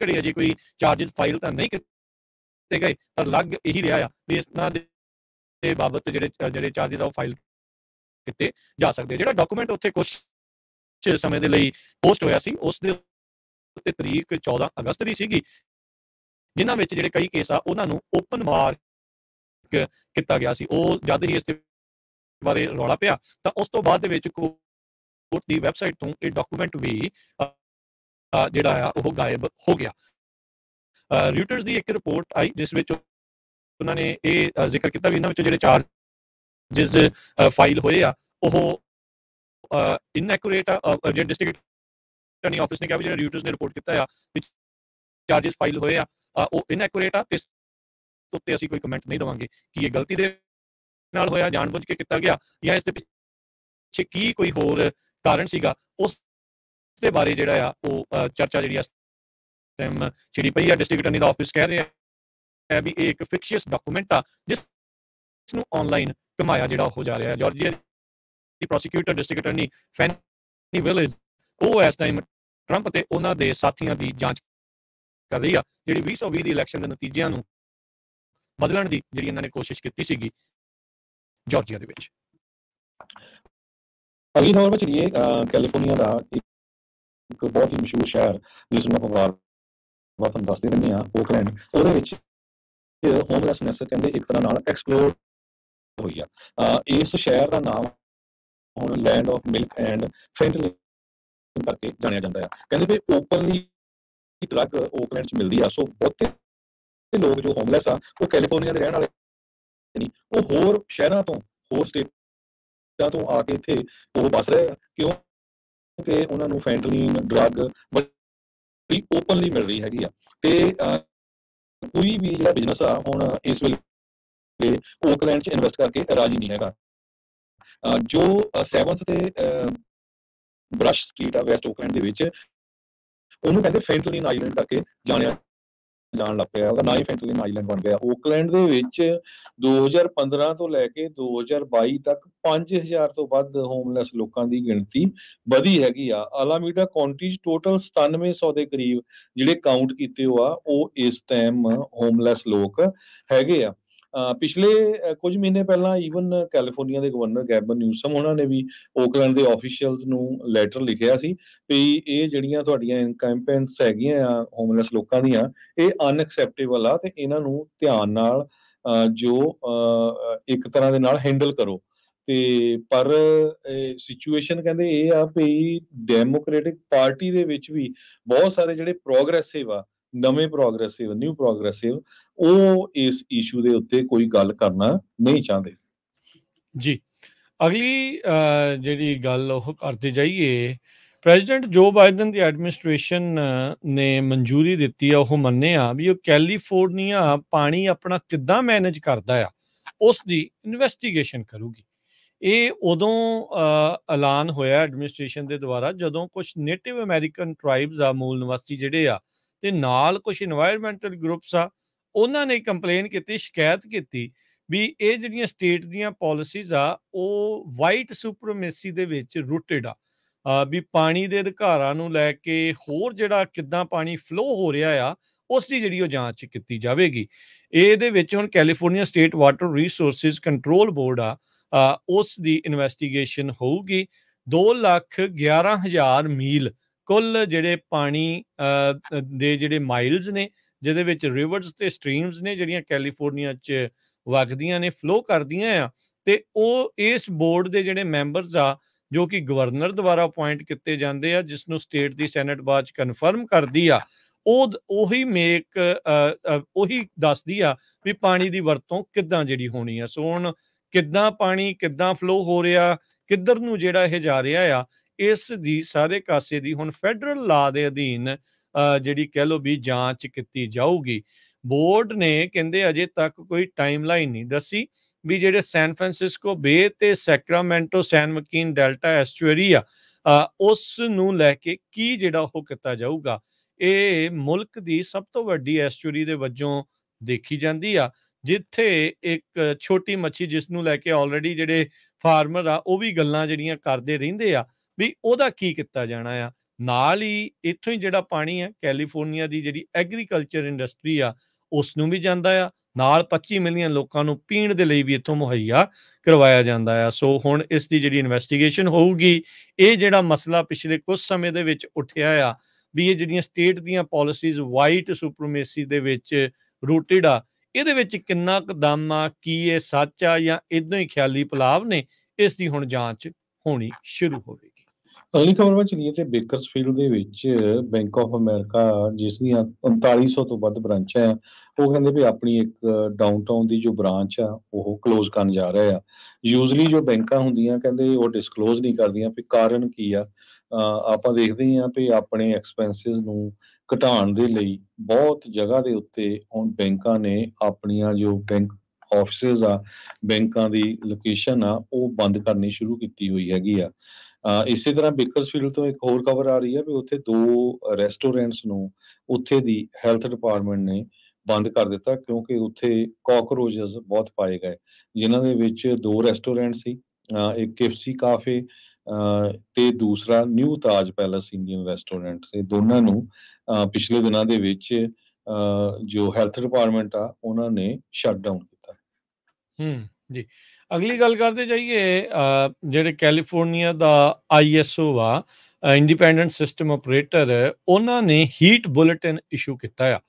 ਘੜੀ ਅਜੇ ਕੋਈ ਚਾਰਜਿਸ ਫਾਈਲ ਤਾਂ ਨਹੀਂ ਕੀਤੇ ਗਏ, ਪਰ ਲੱਗ ਇਹੀ ਰਿਹਾ ਆ ਵੀ ਇਹਨਾਂ ਦੇ ਬਾਬਤ ਜਿਹੜੇ ਚਾਰਜਿਸ ਆ ਉਹ ਫਾਈਲ ਕੀਤੇ ਜਾ ਸਕਦੇ। ਜਿਹੜਾ ਡਾਕੂਮੈਂਟ ਉੱਥੇ ਕੁਝ ਸਮੇਂ ਦੇ ਲਈ ਪੋਸਟ ਹੋਇਆ ਸੀ, ਉਸ ਦੇ ਉੱਤੇ ਤਰੀਕ 14 ਅਗਸਤ ਦੀ ਸੀਗੀ, ਜਿਨ੍ਹਾਂ ਵਿੱਚ ਜਿਹੜੇ ਕਈ ਕੇਸ ਆ ਉਹਨਾਂ ਨੂੰ ਓਪਨ ਮਾਰਕ ਕੀਤਾ ਗਿਆ ਸੀ। ਉਹ ਜਦ ਹੀ ਇਸ ਦੇ ਬਾਰੇ ਰੌਲਾ ਪਿਆ ਤਾਂ ਉਸ ਤੋਂ ਬਾਅਦ ਦੇ ਵਿੱਚ ਕੋਰਟ ਦੀ ਵੈਬਸਾਈਟ ਤੋਂ ਇਹ ਡਾਕੂਮੈਂਟ ਵੀ ਜਿਹੜਾ ਆ ਉਹ ਗਾਇਬ ਹੋ ਗਿਆ। ਰਿਊਟਰਸ ਦੀ ਇੱਕ ਰਿਪੋਰਟ ਆਈ ਜਿਸ ਵਿੱਚ ਉਹਨਾਂ ਨੇ ਇਹ ਜ਼ਿਕਰ ਕੀਤਾ ਵੀ ਇਹਨਾਂ ਵਿੱਚ ਜਿਹੜੇ ਚਾਰਜਿਸ ਫਾਈਲ ਹੋਏ ਆ ਉਹ ਇਨਐਕੂਰੇਟ ਆ। ਜਿਹੜੇ ਡਿਸਟ੍ਰਿਕਟ ਅਟਾਰਨੀ ਆਫਿਸ ਨੇ ਕਿਹਾ ਵੀ ਜਿਹੜਾ ਰਿਊਟਰਸ ਨੇ ਰਿਪੋਰਟ ਕੀਤਾ ਆ ਵੀ ਚਾਰਜਿਸ ਫਾਈਲ ਹੋਏ ਆ ਉਹ ਇਨਐਕੂਰੇਟ ਆ, ਤੇ ਇਸ ਉੱਤੇ ਅਸੀਂ ਕੋਈ ਕਮੈਂਟ ਨਹੀਂ ਦੇਵਾਂਗੇ ਕਿ ਇਹ ਗਲਤੀ ਦੇ ਨਾਲ ਹੋਇਆ, ਜਾਣਬੁੱਝ ਕੇ ਕੀਤਾ ਗਿਆ, ਜਾਂ ਇਸ ਦੇ ਪਿੱਛੇ ਕੀ ਕੋਈ ਹੋਰ ਕਾਰਨ ਸੀਗਾ। ਉਸ ਦੇ ਬਾਰੇ ਜਿਹੜਾ ਆ ਉਹ ਚਰਚਾ ਜਿਹੜੀ ਆ ਛਿੜੀ ਪਈ ਆ। ਡਿਸਟ੍ਰਿਕਟ ਅਟਾਰਨੀ ਦਾ ਆਫਿਸ ਕਹਿ ਰਿਹਾ ਹੈ ਵੀ ਇਹ ਇੱਕ ਫਿਕਸ਼ੀਅਸ ਡਾਕੂਮੈਂਟ ਆ ਜਿਸ ਨੂੰ ਆਨਲਾਈਨ ਕਮਾਇਆ ਜਿਹੜਾ ਹੋ ਜਾ ਰਿਹਾ ਹੈ। ਜਾਰਜੀਆ ਦੀ ਪ੍ਰੋਸੀਕਿਊਟਰ ਡਿਸਟ੍ਰਿਕਟ ਅਟਾਰਨੀ ਫੈਨੀ ਵਿਲਜ਼ ਉਹ ਇਸ ਟਾਈਮ ਟਰੰਪ ਤੇ ਉਹਨਾਂ ਦੇ ਸਾਥੀਆਂ ਦੀ ਜਾਂਚ ਕਰ ਰਹੀ ਆ, ਜਿਹੜੀ 2020 ਦੀ ਇਲੈਕਸ਼ਨ ਦੇ ਨਤੀਜਿਆਂ ਨੂੰ ਬਦਲਣ ਦੀ ਜਿਹੜੀ ਇਹਨਾਂ ਨੇ ਕੋਸ਼ਿਸ਼ ਕੀਤੀ ਸੀਗੀ ਜਾਰਜੀਆ ਦੇ ਵਿੱਚ। ਅਗਲੀ ਖਬਰ ਵਿੱਚ ਚਲੀਏ ਕੈਲੀਫੋਰਨੀਆ ਦਾ ਇੱਕ ਬਹੁਤ ਹੀ ਮਸ਼ਹੂਰ ਸ਼ਹਿਰ ਜਿਸ ਨੂੰ ਆਪਾਂ ਵਾਰ ਤੁਹਾਨੂੰ ਦੱਸਦੇ ਰਹਿੰਦੇ ਹਾਂ, ਓਕਲੈਂਡ, ਉਹਦੇ ਵਿੱਚ ਹੋਮਲੈਸਨੈਸ ਕਹਿੰਦੇ ਇੱਕ ਤਰ੍ਹਾਂ ਨਾਲ ਐਕਸਪਲੋਡ ਹੋਈ ਆ। ਇਸ ਸ਼ਹਿਰ ਦਾ ਨਾਮ ਹੁਣ ਲੈਂਡ ਆਫ ਮਿਲਕ ਐਂਡ ਫੈਂਟਨਿਲ ਕਰਕੇ ਜਾਣਿਆ ਜਾਂਦਾ ਆ। ਕਹਿੰਦੇ ਵੀ ਓਪਨਲੀ ਡਰੱਗ ਓਕਲੈਂਡ 'ਚ ਮਿਲਦੀ ਆ। ਸੋ ਬਹੁਤੇ ਲੋਕ ਜੋ ਹੋਮਲੈਸ ਆ ਉਹ ਕੈਲੀਫੋਰਨੀਆ ਦੇ ਰਹਿਣ ਵਾਲੇ ਨਹੀਂ, ਉਹ ਹੋਰ ਸ਼ਹਿਰਾਂ ਤੋਂ, ਹੋਰ ਸਟੇਟਾਂ ਤੋਂ ਆ ਕੇ ਇੱਥੇ ਉਹ ਵੱਸ ਰਹੇ ਆ, ਕਿਉਂਕਿ ਉਹਨਾਂ ਨੂੰ ਫੈਂਟਨਿਲ ਡਰੱਗ ਬੜੀ ਓਪਨਲੀ ਮਿਲ ਰਹੀ ਹੈਗੀ ਆ। ਤੇ ਕੋਈ ਵੀ ਜਿਹੜਾ ਬਿਜ਼ਨਸ ਆ ਹੁਣ ਇਸ ਵੇਲੇ ਓਕਲੈਂਡ 'ਚ ਇਨਵੈਸਟ ਕਰਕੇ ਰਾਜੀ ਨਹੀਂ ਹੈਗਾ। ਜੋ 7th ਤੇ ਬਰਸ਼ ਸਟਰੀਟ ਆ ਵੈਸਟ ਓਕਲੈਂਡ ਦੇ ਵਿੱਚ, ਉਹਨੂੰ ਕਹਿੰਦੇ ਫੈਂਟਨਿਲ ਆਈਲੈਂਡ ਕਰਕੇ ਜਾਣਿਆ ਜਾਣ ਲੱਗ ਪਿਆ। ਉਹਦਾ ਨਾਂ ਹੀ ਫੈਂਟਨਿਲ ਆਈਲੈਂਡ ਬਣ ਗਿਆ। ਓਕਲੈਂਡ ਦੇ ਵਿੱਚ 2015 ਤੋਂ ਲੈ ਕੇ 2022 ਤੱਕ 5000 ਤੋਂ ਵੱਧ ਹੋਮਲੈਸ ਲੋਕਾਂ ਦੀ ਗਿਣਤੀ ਵਧੀ ਹੈਗੀ ਆ। ਆਲਾਮੀਡਾ ਕਾਉਂਟੀ 'ਚ ਟੋਟਲ 9700 ਦੇ ਕਰੀਬ ਜਿਹੜੇ ਕਾਊਂਟ ਕੀਤੇ ਹੋ ਆ ਉਹ ਇਸ ਟਾਈਮ ਹੋਮਲੈਸ ਲੋਕ ਹੈਗੇ ਆ। ਪਿਛਲੇ ਕੁਝ ਮਹੀਨੇ ਪਹਿਲਾਂ ਈਵਨ ਕੈਲੀਫੋਰਨੀਆ ਦੇ ਗਵਰਨਰ ਗੈਬਨ ਨਿਊਸਮ ਉਹਨਾਂ ਨੇ ਵੀ ਓਕਲੈਂਡ ਦੇ ਆਫੀਸ਼ੀਅਲਸ ਨੂੰ ਲੈਟਰ ਲਿਖਿਆ ਸੀ ਵੀ ਇਹ ਜਿਹੜੀਆਂ ਤੁਹਾਡੀਆਂ ਇਨਕੈਂਪੈਂਟਸ ਹੈਗੀਆਂ ਆ ਹੋਮਲੈਸ ਲੋਕਾਂ ਦੀਆਂ, ਇਹ ਅਨਐਕਸੈਪਟੇਬਲ ਆ ਤੇ ਇਹਨਾਂ ਨੂੰ ਧਿਆਨ ਨਾਲ ਜੋ ਇੱਕ ਤਰ੍ਹਾਂ ਦੇ ਨਾਲ ਹੈਂਡਲ ਕਰੋ। ਤੇ ਪਰ ਸਿਚੁਏਸ਼ਨ ਕਹਿੰਦੇ ਇਹ ਆ ਵੀ ਡੈਮੋਕ੍ਰੈਟਿਕ ਪਾਰਟੀ ਦੇ ਵਿੱਚ ਵੀ ਬਹੁਤ ਸਾਰੇ ਜਿਹੜੇ ਪ੍ਰੋਗਰੈਸਿਵ ਆ, ਨਵੇਂ ਪ੍ਰੋਗਰੈਸਿਵ, ਨਿਊ ਪ੍ਰੋਗਰੈਸਿਵ, ਉਹ ਇਸ ਇਸ਼ੂ ਦੇ ਉੱਤੇ ਕੋਈ ਗੱਲ ਕਰਨਾ ਨਹੀਂ ਚਾਹੁੰਦੇ। ਜੀ, ਅਗਲੀ ਜਿਹੜੀ ਗੱਲ ਉਹ ਕਰਦੇ ਜਾਈਏ, ਪ੍ਰੈਜ਼ੀਡੈਂਟ ਜੋ ਬਾਈਡਨ ਦੀ ਐਡਮਿਨਿਸਟ੍ਰੇਸ਼ਨ ਨੇ ਮਨਜ਼ੂਰੀ ਦਿੱਤੀ ਆ, ਉਹ ਮੰਨਿਆ ਵੀ ਉਹ ਕੈਲੀਫੋਰਨੀਆ ਪਾਣੀ ਆਪਣਾ ਕਿੱਦਾਂ ਮੈਨੇਜ ਕਰਦਾ ਆ ਉਸ ਦੀ ਇਨਵੈਸਟੀਗੇਸ਼ਨ ਕਰੂਗੀ। ਇਹ ਉਦੋਂ ਐਲਾਨ ਹੋਇਆ ਐਡਮਿਨਿਸਟ੍ਰੇਸ਼ਨ ਦੇ ਦੁਆਰਾ ਜਦੋਂ ਕੁਝ ਨੇਟਿਵ ਅਮਰੀਕਨ ਟ੍ਰਾਈਬਸ ਆ, ਮੂਲ ਨਿਵਾਸੀ ਜਿਹੜੇ ਆ, ਤੇ ਨਾਲ ਕੁਝ ਇਨਵਾਇਰਮੈਂਟਲ ਗਰੁੱਪਸ ਆ, ਉਹਨਾਂ ਨੇ ਕੰਪਲੇਨ ਕੀਤੀ, ਸ਼ਿਕਾਇਤ ਕੀਤੀ ਵੀ ਇਹ ਜਿਹੜੀਆਂ ਸਟੇਟ ਦੀਆਂ ਪਾਲਿਸੀਜ਼ ਆ ਉਹ ਵਾਈਟ ਸੁਪਰੀਮੇਸੀ ਦੇ ਵਿੱਚ ਰੂਟਡ ਆ। ਵੀ ਪਾਣੀ ਦੇ ਅਧਿਕਾਰਾਂ ਨੂੰ ਲੈ ਕੇ ਹੋਰ ਜਿਹੜਾ ਕਿੱਦਾਂ ਪਾਣੀ ਫਲੋ ਹੋ ਰਿਹਾ ਆ ਉਸ ਦੀ ਜਿਹੜੀ ਉਹ ਜਾਂਚ ਕੀਤੀ ਜਾਵੇਗੀ। ਇਹਦੇ ਵਿੱਚ ਹੁਣ California state water resources control board ਆ, ਉਸ ਦੀ ਇਨਵੈਸਟੀਗੇਸ਼ਨ ਹੋਊਗੀ। 2,11,000 ਮੀਲ ਕੁੱਲ ਜਿਹੜੇ ਪਾਣੀ ਦੇ ਜਿਹੜੇ ਮਾਈਲਸ ਨੇ, ਜਿਹਦੇ ਵਿੱਚ ਰਿਵਰਸ ਤੇ ਸਟਰੀਮਸ ਨੇ ਜਿਹੜੀਆਂ ਕੈਲੀਫੋਰਨੀਆ 'ਚ ਵਗਦੀਆਂ ਨੇ, ਫਲੋ ਕਰਦੀਆਂ ਆ, ਤੇ ਉਹ ਇਸ ਬੋਰਡ ਦੇ ਜਿਹੜੇ ਮੈਂਬਰਸ ਆ ਜੋ ਕਿ ਗਵਰਨਰ ਦੁਆਰਾ ਅਪੁਆਇੰਟ ਕੀਤੇ ਜਾਂਦੇ ਆ, ਜਿਸ ਨੂੰ ਸਟੇਟ ਦੀ ਸੈਨੇਟ ਬਾਅਦ 'ਚ ਕਨਫਰਮ ਕਰਦੀ ਆ, ਉਹੀ ਦੱਸਦੀ ਆ ਵੀ ਪਾਣੀ ਦੀ ਵਰਤੋਂ ਕਿੱਦਾਂ ਜਿਹੜੀ ਹੋਣੀ ਆ। ਸੋ ਹੁਣ ਕਿੱਦਾਂ ਪਾਣੀ ਕਿੱਦਾਂ ਫਲੋ ਹੋ ਰਿਹਾ, ਕਿੱਧਰ ਨੂੰ ਜਿਹੜਾ ਇਹ ਜਾ ਰਿਹਾ ਆ, ਇਸ ਦੀ ਸਾਰੇ ਕਾਸੇ ਦੀ ਹੁਣ ਫੈਡਰਲ ਲਾ ਦੇ ਅਧੀਨ ਜਿਹੜੀ ਕਹਿ ਲਓ ਵੀ ਜਾਂਚ ਕੀਤੀ ਜਾਊਗੀ। ਬੋਰਡ ਨੇ ਕਹਿੰਦੇ ਅਜੇ ਤੱਕ ਕੋਈ ਟਾਈਮਲਾਈਨ ਨਹੀਂ ਦੱਸੀ ਵੀ ਜਿਹੜੇ ਸੈਨ ਫਰਾਂਸਿਸਕੋ ਬੇ ਤੇ ਸੈਕਰਾਮੈਂਟੋ ਸੈਨ ਮਕੀਨ ਡੈਲਟਾ ਐਸਚੁਅਰੀ ਆ ਉਸ ਨੂੰ ਲੈ ਕੇ ਕੀ ਜਿਹੜਾ ਉਹ ਕੀਤਾ ਜਾਊਗਾ। ਇਹ ਮੁਲਕ ਦੀ ਸਭ ਤੋਂ ਵੱਡੀ ਐਸਚੁਅਰੀ ਦੇ ਵਜੋਂ ਦੇਖੀ ਜਾਂਦੀ ਆ, ਜਿੱਥੇ ਇੱਕ ਛੋਟੀ ਮੱਛੀ ਜਿਸ ਨੂੰ ਲੈ ਕੇ ਆਲਰੇਡੀ ਜਿਹੜੇ ਫਾਰਮਰ ਆ ਉਹ ਵੀ ਗੱਲਾਂ ਜਿਹੜੀਆਂ ਕਰਦੇ ਰਹਿੰਦੇ ਆ ਵੀ ਉਹਦਾ ਕੀ ਕੀਤਾ ਜਾਣਾ ਆ। ਨਾਲ ਹੀ ਇੱਥੋਂ ਹੀ ਜਿਹੜਾ ਪਾਣੀ ਆ ਕੈਲੀਫੋਰਨੀਆ ਦੀ ਜਿਹੜੀ ਐਗਰੀਕਲਚਰ ਇੰਡਸਟਰੀ ਆ ਉਸ ਨੂੰ ਵੀ ਜਾਂਦਾ ਆ। ਨਾਲ 25 ਮਿਲੀਅਨ ਲੋਕਾਂ ਨੂੰ ਪੀਣ ਦੇ ਲਈ ਵੀ ਇੱਥੋਂ ਮੁਹੱਈਆ ਕਰਵਾਇਆ ਜਾਂਦਾ ਆ। ਸੋ ਹੁਣ ਇਸ ਦੀ ਜਿਹੜੀ ਇਨਵੈਸਟੀਗੇਸ਼ਨ ਹੋਊਗੀ, ਇਹ ਜਿਹੜਾ ਮਸਲਾ ਪਿਛਲੇ ਕੁਝ ਸਮੇਂ ਦੇ ਵਿੱਚ ਉੱਠਿਆ ਆ ਵੀ ਇਹ ਜਿਹੜੀਆਂ ਸਟੇਟ ਦੀਆਂ ਪਾਲਿਸੀਜ਼ ਵਾਈਟ ਸੁਪਰੀਮੇਸੀ ਦੇ ਵਿੱਚ ਰੂਟਡ ਆ, ਇਹਦੇ ਵਿੱਚ ਕਿੰਨਾ ਕੁ ਦਮ ਆ, ਕੀ ਇਹ ਸੱਚ ਆ ਜਾਂ ਇਦਾਂ ਹੀ ਖਿਆਲੀ ਪਲਾਵ ਨੇ, ਇਸ ਦੀ ਹੁਣ ਜਾਂਚ ਹੋਣੀ ਸ਼ੁਰੂ ਹੋਵੇਗੀ। ਅਗਲੀ ਖਬਰ ਵੱਲ ਚਲੀਏ ਤੇ ਬੇਕਰਸਫੀਲਡ ਦੇ ਵਿੱਚ ਬੈਂਕ ਆਫ ਅਮਰੀਕਾ ਜਿਸ ਦੀਆਂ 3900 ਤੋਂ ਵੱਧ ਬ੍ਰਾਂਚਾਂ ਆ, ਉਹ ਕਹਿੰਦੇ ਵੀ ਆਪਣੀ ਇੱਕ ਡਾਊਨਟਾਊਨ ਦੀ ਜੋ ਬ੍ਰਾਂਚ ਆ ਉਹ ਕਲੋਜ਼ ਕਰਨ ਜਾ ਰਹੇ ਆ। ਯੂਜ਼ਲੀ ਜੋ ਬੈਂਕਾਂ ਹੁੰਦੀਆਂ ਕਹਿੰਦੇ ਉਹ ਡਿਸਕਲੋਜ਼ ਨਹੀਂ ਕਰਦੀਆਂ ਵੀ ਕਾਰਨ ਕੀ ਆ। ਆਪਾਂ ਦੇਖਦੇ ਹਾਂ ਵੀ ਆਪਣੇ ਐਕਸਪੈਂਸਿਸ ਨੂੰ ਘਟਾਉਣ ਦੇ ਲਈ ਬਹੁਤ ਜਗ੍ਹਾ ਦੇ ਉੱਤੇ ਹੁਣ ਬੈਂਕਾਂ ਨੇ ਆਪਣੀਆਂ ਜੋ ਬੈਂਕ ਆਫਿਸਿਸ ਆ, ਬੈਂਕਾਂ ਦੀ ਲੋਕੇਸ਼ਨ ਆ, ਉਹ ਬੰਦ ਕਰਨੀ ਸ਼ੁਰੂ ਕੀਤੀ ਹੋਈ ਹੈਗੀ ਆ। ਇਸੇ ਤਰ੍ਹਾਂ ਬੇਕਰਸਫੀਲਡ ਤੋਂ ਇੱਕ ਹੋਰ ਖਬਰ ਆ ਰਹੀ ਹੈ ਵੀ ਉੱਥੇ 2 ਰੈਸਟੋਰੈਂਟਸ ਨੂੰ ਉੱਥੇ ਦੀ ਹੈਲਥ ਡਿਪਾਰਟਮੈਂਟ ਨੇ ਬੰਦ ਕਰ ਦਿੱਤਾ ਕਿਉਂਕਿ ਉੱਥੇ ਕਾਕਰੋਚਸ ਬਹੁਤ ਪਾਏ ਗਏ, ਜਿਨ੍ਹਾਂ ਦੇ ਵਿੱਚ 2 ਰੈਸਟੋਰੈਂਟ ਸੀ, ਇੱਕ KFC ਕਾਫੇ ਤੇ ਦੂਸਰਾ ਨਿਊ ਤਾਜ ਪੈਲੇਸ ਇੰਡੀਅਨ ਰੈਸਟੋਰੈਂਟ। ਇਹ ਦੋਨਾਂ ਨੂੰ ਪਿਛਲੇ ਦਿਨਾਂ ਦੇ ਵਿੱਚ ਜੋ ਹੈਲਥ ਡਿਪਾਰਟਮੈਂਟ ਆ ਉਹਨਾਂ ਨੇ ਸ਼ਟ ਡਾਊਨ ਕੀਤਾ। ਜੀ, ਅਗਲੀ ਗੱਲ ਕਰਦੇ ਜਾਈਏ ਜਿਹੜੇ ਕੈਲੀਫੋਰਨੀਆ ਦਾ ISO ਆ, ਇੰਡੀਪੈਂਡੈਂਟ ਸਿਸਟਮ ਆਪਰੇਟਰ, ਉਹਨਾਂ ਨੇ ਹੀਟ ਬੁਲੇਟਿਨ ਇਸ਼ੂ ਕੀਤਾ ਆ।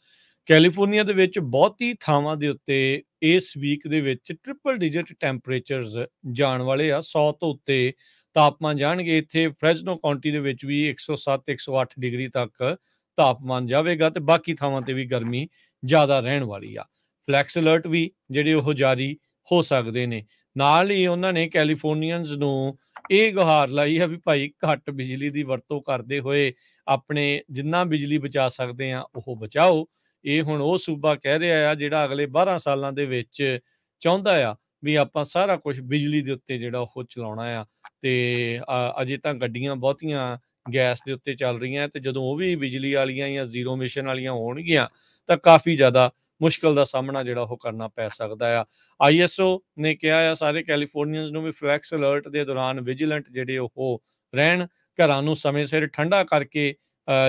ਕੈਲੀਫੋਰਨੀਆ ਦੇ ਵਿੱਚ ਬਹੁਤੀ ਥਾਵਾਂ ਦੇ ਉੱਤੇ ਇਸ ਵੀਕ ਦੇ ਵਿੱਚ ਟ੍ਰਿਪਲ ਡਿਜਿਟ ਟੈਂਪਰੇਚਰਸ ਜਾਣ ਵਾਲੇ ਆ, 100 ਤੋਂ ਉੱਤੇ ਤਾਪਮਾਨ ਜਾਣਗੇ। ਇੱਥੇ ਫ੍ਰੈਜ਼ਨੋ ਕਾਉਂਟੀ ਦੇ ਵਿੱਚ ਵੀ 107 108 ਡਿਗਰੀ ਤੱਕ ਤਾਪਮਾਨ ਜਾਵੇਗਾ ਤੇ ਬਾਕੀ ਥਾਵਾਂ ਤੇ ਵੀ ਗਰਮੀ ਜ਼ਿਆਦਾ ਰਹਿਣ ਵਾਲੀ ਆ। ਫਲੈਕਸ ਅਲਰਟ ਵੀ ਜਿਹੜੇ ਉਹ ਜਾਰੀ ਹੋ ਸਕਦੇ ਨੇ। ਨਾਲ ਹੀ ਉਹਨਾਂ ਨੇ ਕੈਲੀਫੋਰਨੀਅਨਸ ਨੂੰ ਇਹ ਗੁਹਾਰ ਲਾਈ ਹੈ ਵੀ ਭਾਈ ਘੱਟ ਬਿਜਲੀ ਦੀ ਵਰਤੋਂ ਕਰਦੇ ਹੋਏ ਆਪਣੇ ਜਿੰਨਾ ਬਿਜਲੀ ਬਚਾ ਸਕਦੇ ਆ ਉਹ ਬਚਾਓ। ਇਹ ਹੁਣ ਉਹ ਸੂਬਾ ਕਹਿ ਰਿਹਾ ਆ ਜਿਹੜਾ ਅਗਲੇ 12 ਸਾਲਾਂ ਦੇ ਵਿੱਚ ਚਾਹੁੰਦਾ ਆ ਵੀ ਆਪਾਂ ਸਾਰਾ ਕੁਝ ਬਿਜਲੀ ਦੇ ਉੱਤੇ ਜਿਹੜਾ ਉਹ ਚਲਾਉਣਾ ਆ। ਤੇ ਅਜੇ ਤਾਂ ਗੱਡੀਆਂ ਬਹੁਤੀਆਂ ਗੈਸ ਦੇ ਉੱਤੇ ਚੱਲ ਰਹੀਆਂ ਤੇ ਜਦੋਂ ਉਹ ਵੀ ਬਿਜਲੀ ਵਾਲੀਆਂ ਜਾਂ ਜ਼ੀਰੋ ਇਮਿਸ਼ਨ ਵਾਲੀਆਂ ਹੋਣਗੀਆਂ ਤਾਂ ਕਾਫੀ ਜ਼ਿਆਦਾ ਮੁਸ਼ਕਲ ਦਾ ਸਾਹਮਣਾ ਜਿਹੜਾ ਉਹ ਕਰਨਾ ਪੈ ਸਕਦਾ ਆ। ISO ਨੇ ਕਿਹਾ ਆ ਸਾਰੇ ਕੈਲੀਫੋਰਨੀਅਨਸ ਨੂੰ ਵੀ ਫਲੈਕਸ ਅਲਰਟ ਦੇ ਦੌਰਾਨ ਵਿਜੀਲੈਂਟ ਜਿਹੜੇ ਉਹ ਰਹਿਣ, ਘਰਾਂ ਨੂੰ ਸਮੇਂ ਸਿਰ ਠੰਡਾ ਕਰਕੇ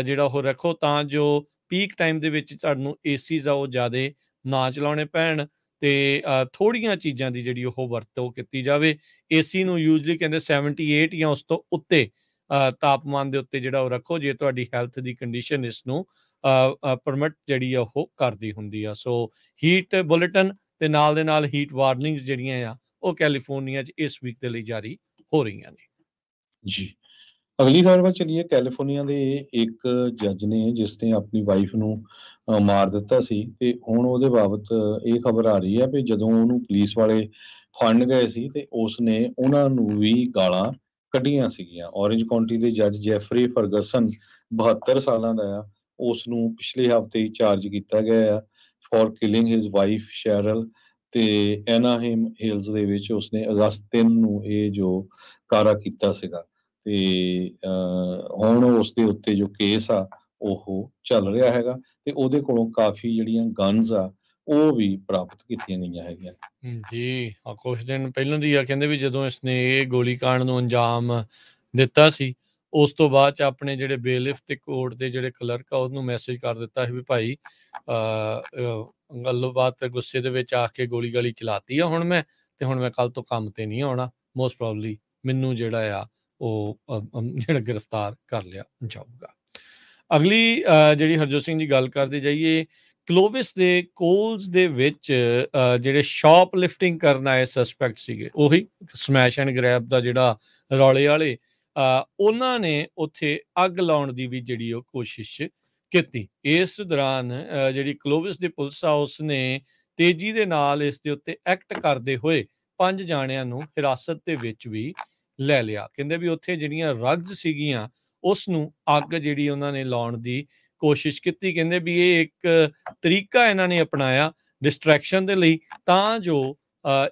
ਜਿਹੜਾ ਉਹ ਰੱਖੋ ਤਾਂ ਜੋ ਪੀਕ ਟਾਈਮ ਦੇ ਵਿੱਚ ਤੁਹਾਨੂੰ ਏਸੀਜ਼ ਆ ਉਹ ਜ਼ਿਆਦਾ ਨਾ ਚਲਾਉਣੇ ਪੈਣ ਤੇ ਥੋੜ੍ਹੀਆਂ ਚੀਜ਼ਾਂ ਦੀ ਜਿਹੜੀ ਉਹ ਵਰਤੋਂ ਕੀਤੀ ਜਾਵੇ। ਏਸੀ ਨੂੰ ਯੂਜਲੀ ਕਹਿੰਦੇ 78 ਜਾਂ ਉਸ ਤੋਂ ਉੱਤੇ ਤਾਪਮਾਨ ਦੇ ਉੱਤੇ ਜਿਹੜਾ ਉਹ ਰੱਖੋ ਜੇ ਤੁਹਾਡੀ ਹੈਲਥ ਦੀ ਕੰਡੀਸ਼ਨ ਇਸ ਨੂੰ ਪਰਮਿਟ ਜਿਹੜੀ ਆ ਉਹ ਕਰਦੀ ਹੁੰਦੀ ਆ। ਸੋ ਹੀਟ ਬੁਲੇਟਿਨ ਤੇ ਨਾਲ ਦੇ ਨਾਲ ਹੀਟ ਵਾਰਨਿੰਗਸ ਜਿਹੜੀਆਂ ਆ ਉਹ ਕੈਲੀਫੋਰਨੀਆ 'ਚ ਇਸ ਵੀਕ ਦੇ ਲਈ ਜਾਰੀ ਹੋ ਰਹੀਆਂ ਨੇ। ਜੀ, ਅਗਲੀ ਖਬਰ ਵੱਲ ਚਲੀਏ। ਕੈਲੀਫੋਰਨੀਆ ਦੇ ਇੱਕ ਜੱਜ ਨੇ ਜਿਸ ਨੇ ਆਪਣੀ ਵਾਈਫ ਨੂੰ ਮਾਰ ਦਿੱਤਾ ਸੀ ਤੇ ਹੁਣ ਉਹਦੇ ਬਾਬਤ ਇਹ ਖਬਰ ਆ ਰਹੀ ਹੈ ਵੀ ਜਦੋਂ ਉਹਨੂੰ ਪੁਲਿਸ ਵਾਲੇ ਫੜਨ ਗਏ ਸੀ ਤੇ ਉਸਨੇ ਉਹਨਾਂ ਨੂੰ ਵੀ ਗਾਲਾਂ ਕੱਢੀਆਂ ਸੀਗੀਆਂ। ਔਰੇਂਜ ਕਾਉਂਟੀ ਦੇ ਜੱਜ ਜੈਫਰੀ ਫਰਗਸਨ 72 ਸਾਲਾਂ ਦਾ ਆ, ਉਸ ਨੂੰ ਪਿਛਲੇ ਹਫ਼ਤੇ ਹੀ ਚਾਰਜ ਕੀਤਾ ਗਿਆ ਆ ਫॉर ਕਿਲਿੰਗ ਹਿਜ਼ ਵਾਈਫ ਸ਼ੈਰਲ ਤੇ ਐਨਾਹਿਮ ਹਿਲਸ ਦੇ ਵਿੱਚ ਉਸਨੇ ਅਗਸਤ 3 ਨੂੰ ਇਹ ਜੋ ਕਾਰਾ ਕੀਤਾ ਸੀਗਾ ਤੇ ਹੁਣ ਉਸ ਦੇ ਉੱਤੇ ਜੋ ਕੇਸ ਆ ਉਹ ਚੱਲ ਰਿਹਾ ਹੈਗਾ ਤੇ ਉਹਦੇ ਕੋਲੋਂ ਕਾਫੀ ਜਿਹੜੀਆਂ ਗਨਸ ਆ ਉਹ ਵੀ ਪ੍ਰਾਪਤ ਕੀਤੀਆਂ ਗਈਆਂ ਹੈਗੀਆਂ। ਜੀ, ਕੁਛ ਦਿਨ ਪਹਿਲਾਂ ਦੀ ਆ ਕਹਿੰਦੇ ਵੀ ਜਦੋਂ ਇਸਨੇ ਇਹ ਗੋਲੀਕਾਂਡ ਨੂੰ ਅੰਜਾਮ ਦਿੱਤਾ ਸੀ ਉਸ ਤੋਂ ਬਾਅਦ 'ਚ ਆਪਣੇ ਜਿਹੜੇ ਬੇਲਿਫ ਤੇ ਕੋਰਟ ਦੇ ਜਿਹੜੇ ਕਲਰਕ ਆ ਉਹਨੂੰ ਮੈਸੇਜ ਕਰ ਦਿੱਤਾ ਸੀ ਵੀ ਭਾਈ ਗੱਲਬਾਤ ਗੁੱਸੇ ਦੇ ਵਿੱਚ ਆ ਕੇ ਗੋਲੀ ਗਾਲੀ ਚਲਾਤੀ ਆ ਹੁਣ ਮੈਂ ਕੱਲ ਤੋਂ ਕੰਮ ਤੇ ਨਹੀਂ ਆਉਣਾ, ਮੋਸਟ ਪ੍ਰੋਬਬਲੀ ਮੈਨੂੰ ਜਿਹੜਾ ਆ ਉਹ ਜਿਹੜਾ ਗ੍ਰਿਫਤਾਰ ਕਰ ਲਿਆ ਜਾਊਗਾ। ਅਗਲੀ ਜਿਹੜੀ ਹਰਜੋਤ ਸਿੰਘ ਦੀ ਗੱਲ ਕਰਦੇ ਜਾਈਏ, ਕਲੋਵਿਸ ਦੇ ਕੋਲਸ ਦੇ ਵਿੱਚ ਜਿਹੜੇ ਸ਼ਾਪ ਲਿਫਟਿੰਗ ਕਰਨ ਆਏ ਸਸਪੈਕਟ ਸੀਗੇ, ਉਹੀ ਸਮੈਸ਼ ਐਂਡ ਗ੍ਰੈਬ ਦਾ ਜਿਹੜਾ ਰੌਲੇ ਵਾਲੇ, ਉਹਨਾਂ ਨੇ ਉੱਥੇ ਅੱਗ ਲਾਉਣ ਦੀ ਵੀ ਜਿਹੜੀ ਉਹ ਕੋਸ਼ਿਸ਼ ਕੀਤੀ। ਇਸ ਦੌਰਾਨ ਜਿਹੜੀ ਕਲੋਵਿਸ ਦੀ ਪੁਲਿਸ ਆ ਉਸਨੇ ਤੇਜ਼ੀ ਦੇ ਨਾਲ ਇਸ ਦੇ ਉੱਤੇ ਐਕਟ ਕਰਦੇ ਹੋਏ 5 ਜਾਣਿਆਂ ਨੂੰ ਹਿਰਾਸਤ ਦੇ ਵਿੱਚ ਵੀ ਲੈ ਲਿਆ। ਕਹਿੰਦੇ ਵੀ ਉੱਥੇ ਜਿਹੜੀਆਂ ਰਗਜ਼ ਸੀਗੀਆਂ ਉਸ ਨੂੰ ਅੱਗ ਜਿਹੜੀ ਉਹਨਾਂ ਨੇ ਲਾਉਣ ਦੀ ਕੋਸ਼ਿਸ਼ ਕੀਤੀ। ਕਹਿੰਦੇ ਵੀ ਇਹ ਇੱਕ ਤਰੀਕਾ ਇਹਨਾਂ ਨੇ ਅਪਣਾਇਆ ਡਿਸਟਰੈਕਸ਼ਨ ਦੇ ਲਈ, ਤਾਂ ਜੋ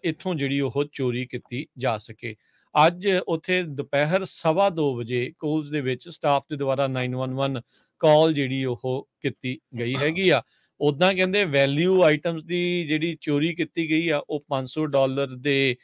ਇੱਥੋਂ ਜਿਹੜੀ ਉਹ ਚੋਰੀ ਕੀਤੀ ਜਾ ਸਕੇ। ਅੱਜ ਉੱਥੇ ਦੁਪਹਿਰ 2:15 ਵਜੇ ਕੋਲਸ ਦੇ ਵਿੱਚ ਸਟਾਫ ਦੇ ਦੁਆਰਾ 911 ਕਾਲ ਜਿਹੜੀ ਉਹ ਕੀਤੀ ਗਈ ਹੈਗੀ ਆ। ਉੱਦਾਂ ਕਹਿੰਦੇ ਵੈਲਿਊ ਆਈਟਮਸ ਦੀ ਜਿਹੜੀ ਚੋਰੀ ਕੀਤੀ ਗਈ ਆ ਉਹ $500 ਦੇ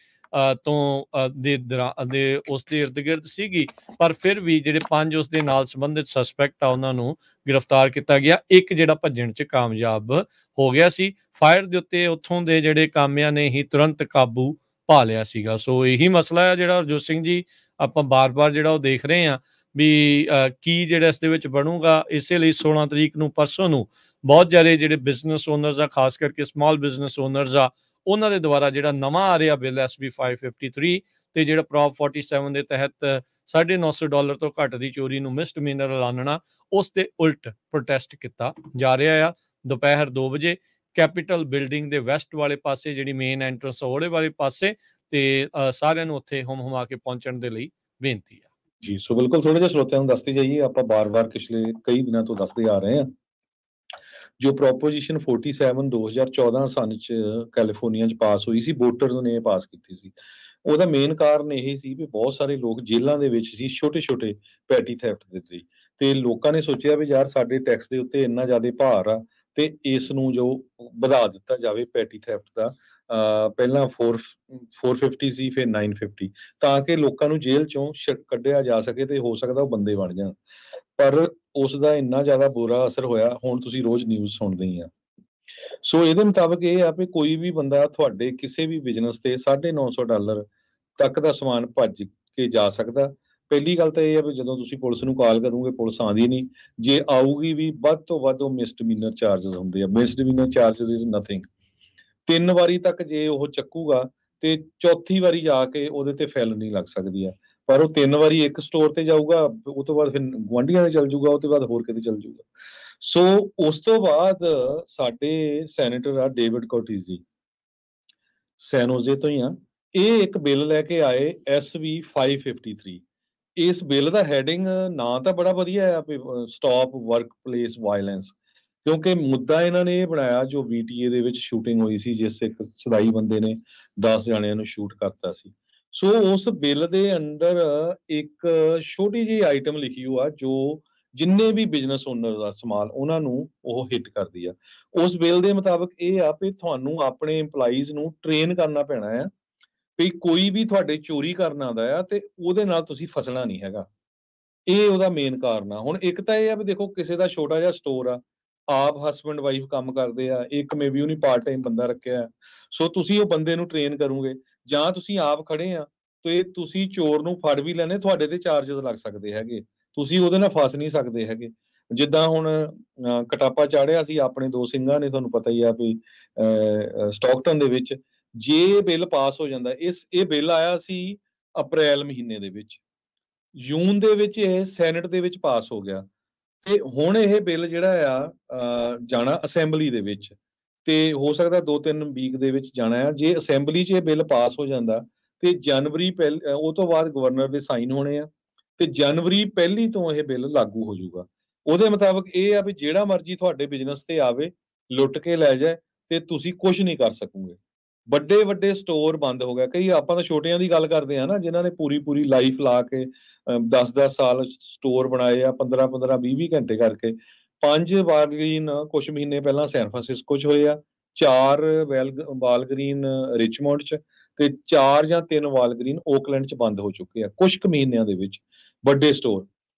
ਉਸ ਦੇ ਇਰਦ ਗਿਰਦ ਸੀਗੀ, ਪਰ ਫਿਰ ਵੀ ਜਿਹੜੇ 5 ਉਸ ਦੇ ਨਾਲ ਸੰਬੰਧਿਤ ਸਸਪੈਕਟ ਆ ਉਹਨਾਂ ਨੂੰ ਗ੍ਰਿਫਤਾਰ ਕੀਤਾ ਗਿਆ। ਇੱਕ ਜਿਹੜਾ ਭੱਜਣ 'ਚ ਕਾਮਯਾਬ ਹੋ ਗਿਆ ਸੀ। ਫਾਇਰ ਦੇ ਉੱਤੇ ਉੱਥੋਂ ਦੇ ਜਿਹੜੇ ਕਾਮਿਆਂ ਨੇ ਹੀ ਤੁਰੰਤ ਕਾਬੂ ਪਾ ਲਿਆ ਸੀਗਾ। ਸੋ ਇਹੀ ਮਸਲਾ ਹੈ ਜਿਹੜਾ ਹਰਜੋਤ ਸਿੰਘ ਜੀ ਆਪਾਂ ਬਾਰ-ਬਾਰ ਜਿਹੜਾ ਉਹ ਦੇਖ ਰਹੇ ਹਾਂ ਵੀ ਕੀ ਜਿਹੜਾ ਇਸ ਦੇ ਵਿੱਚ ਬਣੂਗਾ। ਇਸੇ ਲਈ 16 ਤਰੀਕ ਨੂੰ ਪਰਸੋਂ ਨੂੰ ਬਹੁਤ ਜ਼ਿਆਦਾ ਜਿਹੜੇ ਬਿਜ਼ਨਸ ਓਨਰਸ ਆ, ਖਾਸ ਕਰਕੇ ਸਮਾਲ ਬਿਜ਼ਨਸ ਓਨਰਸ ਆ, ਉਹਨਾਂ ਦੇ ਦੁਆਰਾ ਜਿਹੜਾ ਨਵਾਂ ਆ ਰਿਹਾ ਬਿੱਲ SB 553 ਤੇ ਜਿਹੜਾ ਪ੍ਰੋਪ 47 ਦੇ ਤਹਿਤ $950 ਤੋਂ ਘੱਟ ਦੀ ਚੋਰੀ ਨੂੰ ਮਿਸਡਮੀਨਰ ਐਲਾਨਣਾ, ਉਸ ਦੇ ਉਲਟ ਪ੍ਰੋਟੈਸਟ ਕੀਤਾ ਜਾ ਰਿਹਾ ਆ। ਦੁਪਹਿਰ 2 ਵਜੇ ਕੈਪੀਟਲ ਬਿਲਡਿੰਗ ਦੇ ਵੈਸਟ ਵਾਲੇ ਪਾਸੇ ਜਿਹੜੀ ਮੇਨ ਐਂਟਰੈਂਸ ਉਹਦੇ ਵਾਲੇ ਪਾਸੇ, ਤੇ ਸਾਰਿਆਂ ਨੂੰ ਉੱਥੇ ਹੁਮ-ਹੁਮਾ ਕੇ ਪਹੁੰਚਣ ਦੇ ਲਈ ਬੇਨਤੀ ਆ ਜੀ। ਸੋ ਬਿਲਕੁਲ ਥੋੜੇ ਜਿਹੇ ਸਰੋਤਿਆਂ ਨੂੰ ਦੱਸਦੇ ਜਾਈਏ, ਆਪਾਂ ਬਾਰ-ਬਾਰ ਪਿਛਲੇ ਕਈ ਦਿਨਾਂ ਤੋਂ ਦੱਸਦੇ ਆ ਰਹੇ ਹਾਂ, ਜੋ ਪ੍ਰੋਪੋਜੀਸ਼ਨ 47 2014 ਸਨ 'ਚ ਕੈਲੀਫੋਰਨੀਆ 'ਚ ਪਾਸ ਹੋਈ ਸੀ, ਵੋਟਰਸ ਨੇ ਪਾਸ ਕੀਤੀ ਸੀ। ਉਹਦਾ ਮੇਨ ਕਾਰਨ ਇਹ ਸੀ ਵੀ ਬਹੁਤ ਸਾਰੇ ਲੋਕ ਜੇਲ੍ਹਾਂ ਦੇ ਵਿੱਚ ਸੀ ਛੋਟੇ-ਛੋਟੇ ਪੈਟੀ ਥੈਫਟ ਦੇ ਲਈ, ਤੇ ਲੋਕਾਂ ਨੇ ਸੋਚਿਆ ਵੀ ਯਾਰ ਸਾਡੇ ਟੈਕਸ ਦੇ ਉੱਤੇ ਇੰਨਾ ਜ਼ਿਆਦਾ ਭਾਰ ਆ ਤੇ ਇਸ ਨੂੰ ਜੋ ਵਧਾ ਦਿੱਤਾ ਜਾਵੇ ਪੈਟੀ ਥੈਫਟ ਦਾ, ਪਹਿਲਾਂ 450 ਸੀ, ਫਿਰ 950, ਤਾਂ ਕਿ ਲੋਕਾਂ ਨੂੰ ਜੇਲ੍ਹ ਚੋਂ ਕੱਢਿਆ ਜਾ ਸਕੇ ਤੇ ਹੋ ਸਕਦਾ ਉਹ ਬੰਦੇ ਬਣ ਜਾਣ। ਪਰ ਉਸ ਦਾ ਇੰਨਾ ਜ਼ਿਆਦਾ ਬੁਰਾ ਅਸਰ ਹੋਇਆ, ਹੁਣ ਤੁਸੀਂ ਰੋਜ਼ ਨਿਊਜ਼ ਸੁਣਦੇ ਹੀ ਆ। ਸੋ ਇਹਦੇ ਮੁਤਾਬਕ ਇਹ ਆ ਵੀ ਕੋਈ ਵੀ ਬੰਦਾ ਤੁਹਾਡੇ ਕਿਸੇ ਵੀ ਬਿਜ਼ਨਸ ਤੇ $950 ਤੱਕ ਦਾ ਸਮਾਨ ਭੱਜ ਕੇ ਜਾ ਸਕਦਾ। ਪਹਿਲੀ ਗੱਲ ਤਾਂ ਇਹ ਆ ਵੀ ਜਦੋਂ ਤੁਸੀਂ ਪੁਲਿਸ ਨੂੰ ਕਾਲ ਕਰੋਗੇ, ਪੁਲਿਸ ਆਉਂਦੀ ਨਹੀਂ, ਜੇ ਆਊਗੀ ਵੀ ਵੱਧ ਤੋਂ ਵੱਧ ਉਹ ਮਿਸਡਮੀਨਰ ਚਾਰਜਸ ਹੁੰਦੇ ਆ। ਮਿਸਡਮੀਨਰ ਚਾਰਜਸ ਇਜ਼ ਨਥਿੰਗ। 3 ਵਾਰੀ ਤੱਕ ਜੇ ਉਹ ਚੱਕੂਗਾ ਤੇ ਚੌਥੀ ਵਾਰੀ ਜਾ ਕੇ ਉਹਦੇ ਤੇ ਫੈਲਨੀ ਲੱਗ ਸਕਦੀ ਆ। ਪਰ ਉਹ 3 ਵਾਰੀ ਇੱਕ ਸਟੋਰ ਤੇ ਜਾਊਗਾ, ਉਹ ਤੋਂ ਬਾਅਦ ਫਿਰ ਗੁਆਂਢੀਆਂ ਦੇ ਚੱਲ ਜਾਊਗਾ, ਉਹ ਤੋਂ ਬਾਅਦ ਹੋਰ ਕਿਤੇ ਚੱਲ ਜਾਊਗਾ। ਸੋ ਉਸ ਤੋਂ ਬਾਅਦ ਸਾਡੇ ਸੈਨੇਟਰ ਆ ਡੇਵਿਡ ਕੋਟਿਸ ਜੀ, ਸੈਨੋਜ਼ੇ ਤੋਂ ਹੀ ਆ, ਇਹ ਇੱਕ ਬਿੱਲ ਲੈ ਕੇ ਆਏ SB 553। ਇਸ ਬਿੱਲ ਦਾ ਹੈਡਿੰਗ ਨਾਂ ਤਾਂ ਬੜਾ ਵਧੀਆ ਆ, ਸਟਾਪ ਵਰਕ ਪਲੇਸ ਵਾਇਲੈਂਸ, ਕਿਉਂਕਿ ਮੁੱਦਾ ਇਹਨਾਂ ਨੇ ਇਹ ਬਣਾਇਆ ਜੋ VTA ਦੇ ਵਿੱਚ ਸ਼ੂਟਿੰਗ ਹੋਈ ਸੀ, ਜਿਸ ਇੱਕ ਸਦਾਈ ਬੰਦੇ ਨੇ 10 ਜਣਿਆਂ ਨੂੰ ਸ਼ੂਟ ਕਰਤਾ ਸੀ। ਸੋ ਉਸ ਬਿੱਲ ਦੇ ਅੰਦਰ ਇੱਕ ਛੋਟੀ ਜਿਹੀ ਆਈਟਮ ਲਿਖੀ ਹੋਆ ਜੋ ਜਿੰਨੇ ਵੀ ਬਿਜ਼ਨਸ ਓਨਰ ਦਾ ਸਮਾਲ ਉਹਨਾਂ ਨੂੰ ਉਹ ਹਿੱਟ ਕਰਦੀ ਆ। ਉਸ ਬਿੱਲ ਦੇ ਮੁਤਾਬਕ ਇਹ ਆ ਵੀ ਤੁਹਾਨੂੰ ਆਪਣੇ EMPLOYEES ਨੂੰ ਟ੍ਰੇਨ ਕਰਨਾ ਪੈਣਾ ਆ ਵੀ ਕੋਈ ਵੀ ਤੁਹਾਡੇ ਚੋਰੀ ਕਰਨ ਆਉਂਦਾ ਆ ਤੇ ਉਹਦੇ ਨਾਲ ਤੁਸੀਂ ਫਸਣਾ ਨਹੀਂ ਹੈਗਾ। ਇਹ ਉਹਦਾ ਮੇਨ ਕਾਰਨ ਆ। ਹੁਣ ਇੱਕ ਤਾਂ ਇਹ ਆ ਵੀ ਦੇਖੋ ਕਿਸੇ ਦਾ ਛੋਟਾ ਜਿਹਾ ਸਟੋਰ ਆ, ਆਪ ਹਸਬੈਂਡ ਵਾਈਫ ਕੰਮ ਕਰਦੇ ਆ, ਇੱਕ ਮੇਬੀ ਉਹਨੇ ਪਾਰਟ ਟਾਈਮ ਬੰਦਾ ਰੱਖਿਆ, ਸੋ ਤੁਸੀਂ ਉਹ ਬੰਦੇ ਨੂੰ ਟ੍ਰੇਨ ਕਰੋਗੇ, ਜਾਂ ਤੁਸੀਂ ਆਪ ਖੜੇ ਆ ਤੇ ਤੁਸੀਂ ਚੋਰ ਨੂੰ ਫੜ ਵੀ ਲੈਣੇ, ਤੁਹਾਡੇ ਤੇ ਚਾਰजेस ਲੱਗ ਸਕਦੇ ਹੈਗੇ, ਤੁਸੀਂ ਉਹਦੇ ਨਾਲ ਫਸ ਨਹੀਂ ਸਕਦੇ ਹੈਗੇ। ਜਿੱਦਾਂ ਹੁਣ ਕਟਾਪਾ ਚਾੜਿਆ ਸੀ ਆਪਣੇ 2 ਸਿੰਘਾਂ ਨੇ, ਤੁਹਾਨੂੰ ਪਤਾ ਹੀ ਆ ਵੀ ਸਟਾਕਟਨ ਦੇ ਵਿੱਚ, ਜੇ ਬਿੱਲ ਪਾਸ ਹੋ ਜਾਂਦਾ, ਇਹ ਬਿੱਲ ਆਇਆ ਸੀ ਅਪ੍ਰੈਲ ਮਹੀਨੇ ਦੇ ਵਿੱਚ, ਜੂਨ ਦੇ ਵਿੱਚ ਇਹ ਸੈਨੇਟ ਦੇ ਵਿੱਚ ਪਾਸ ਹੋ ਗਿਆ, ਤੇ ਹੁਣ ਇਹ ਬਿੱਲ ਜਿਹੜਾ ਆ ਜਾਣਾ ਅਸੈਂਬਲੀ ਦੇ ਵਿੱਚ, ਤੇ ਹੋ ਸਕਦਾ 2-3 ਵੀਕ ਦੇ ਵਿੱਚ ਜਾਣਾ ਆ। ਜੇ ਅਸੈਂਬਲੀ 'ਚ ਇਹ ਬਿੱਲ ਪਾਸ ਹੋ ਜਾਂਦਾ ਤੇ ਜਨਵਰੀ ਉਹ ਤੋਂ ਬਾਅਦ ਗਵਰਨਰ ਦੇ ਸਾਈਨ ਹੋਣੇ ਆ, ਤੇ ਜਨਵਰੀ 1 ਤੋਂ ਇਹ ਬਿੱਲ ਲਾਗੂ ਹੋ ਜਾਊਗਾ। ਉਹਦੇ ਮੁਤਾਬਕ ਇਹ ਆ ਵੀ ਜਿਹੜਾ ਮਰਜ਼ੀ ਤੁਹਾਡੇ ਬਿਜ਼ਨਸ ਤੇ ਆਵੇ, ਲੁੱਟ ਕੇ ਲੈ ਜਾਏ, ਤੇ ਤੁਸੀਂ ਕੁਝ ਨਹੀਂ ਕਰ ਸਕੋਗੇ। ਵੱਡੇ ਵੱਡੇ ਸਟੋਰ ਬੰਦ ਹੋ ਗਏ। ਕਈ ਆਪਾਂ ਤਾਂ ਛੋਟਿਆਂ ਦੀ ਗੱਲ ਕਰਦੇ ਆ ਨਾ, ਜਿਨ੍ਹਾਂ ਨੇ ਪੂਰੀ ਲਾਈਫ ਲਾ ਕੇ 10-10 ਸਾਲ ਸਟੋਰ ਬਣਾਏ ਆ, 15-15 20-20 ਘੰਟੇ ਕਰਕੇ। 5 ਵਾਲਗ੍ਰੀਨ ਕੁਝ ਮਹੀਨੇ ਪਹਿਲਾਂ ਸੈਨ ਫਰਾਂਸਿਸਕੋ 'ਚ ਹੋਏ ਆ, 4 ਵਾਲਗ੍ਰੀਨ ਰਿਚਮੌਂਡ 'ਚ, ਤੇ 4 ਜਾਂ 3 ਵਾਲਗ੍ਰੀਨ ਓਕਲੈਂਡ 'ਚ ਬੰਦ ਹੋ ਚੁੱਕੇ ਆ ਕੁਝ ਕੁ ਮਹੀਨਿਆਂ ਦੇ ਵਿੱਚ, ਵੱਡੇ ਸਟੋਰ।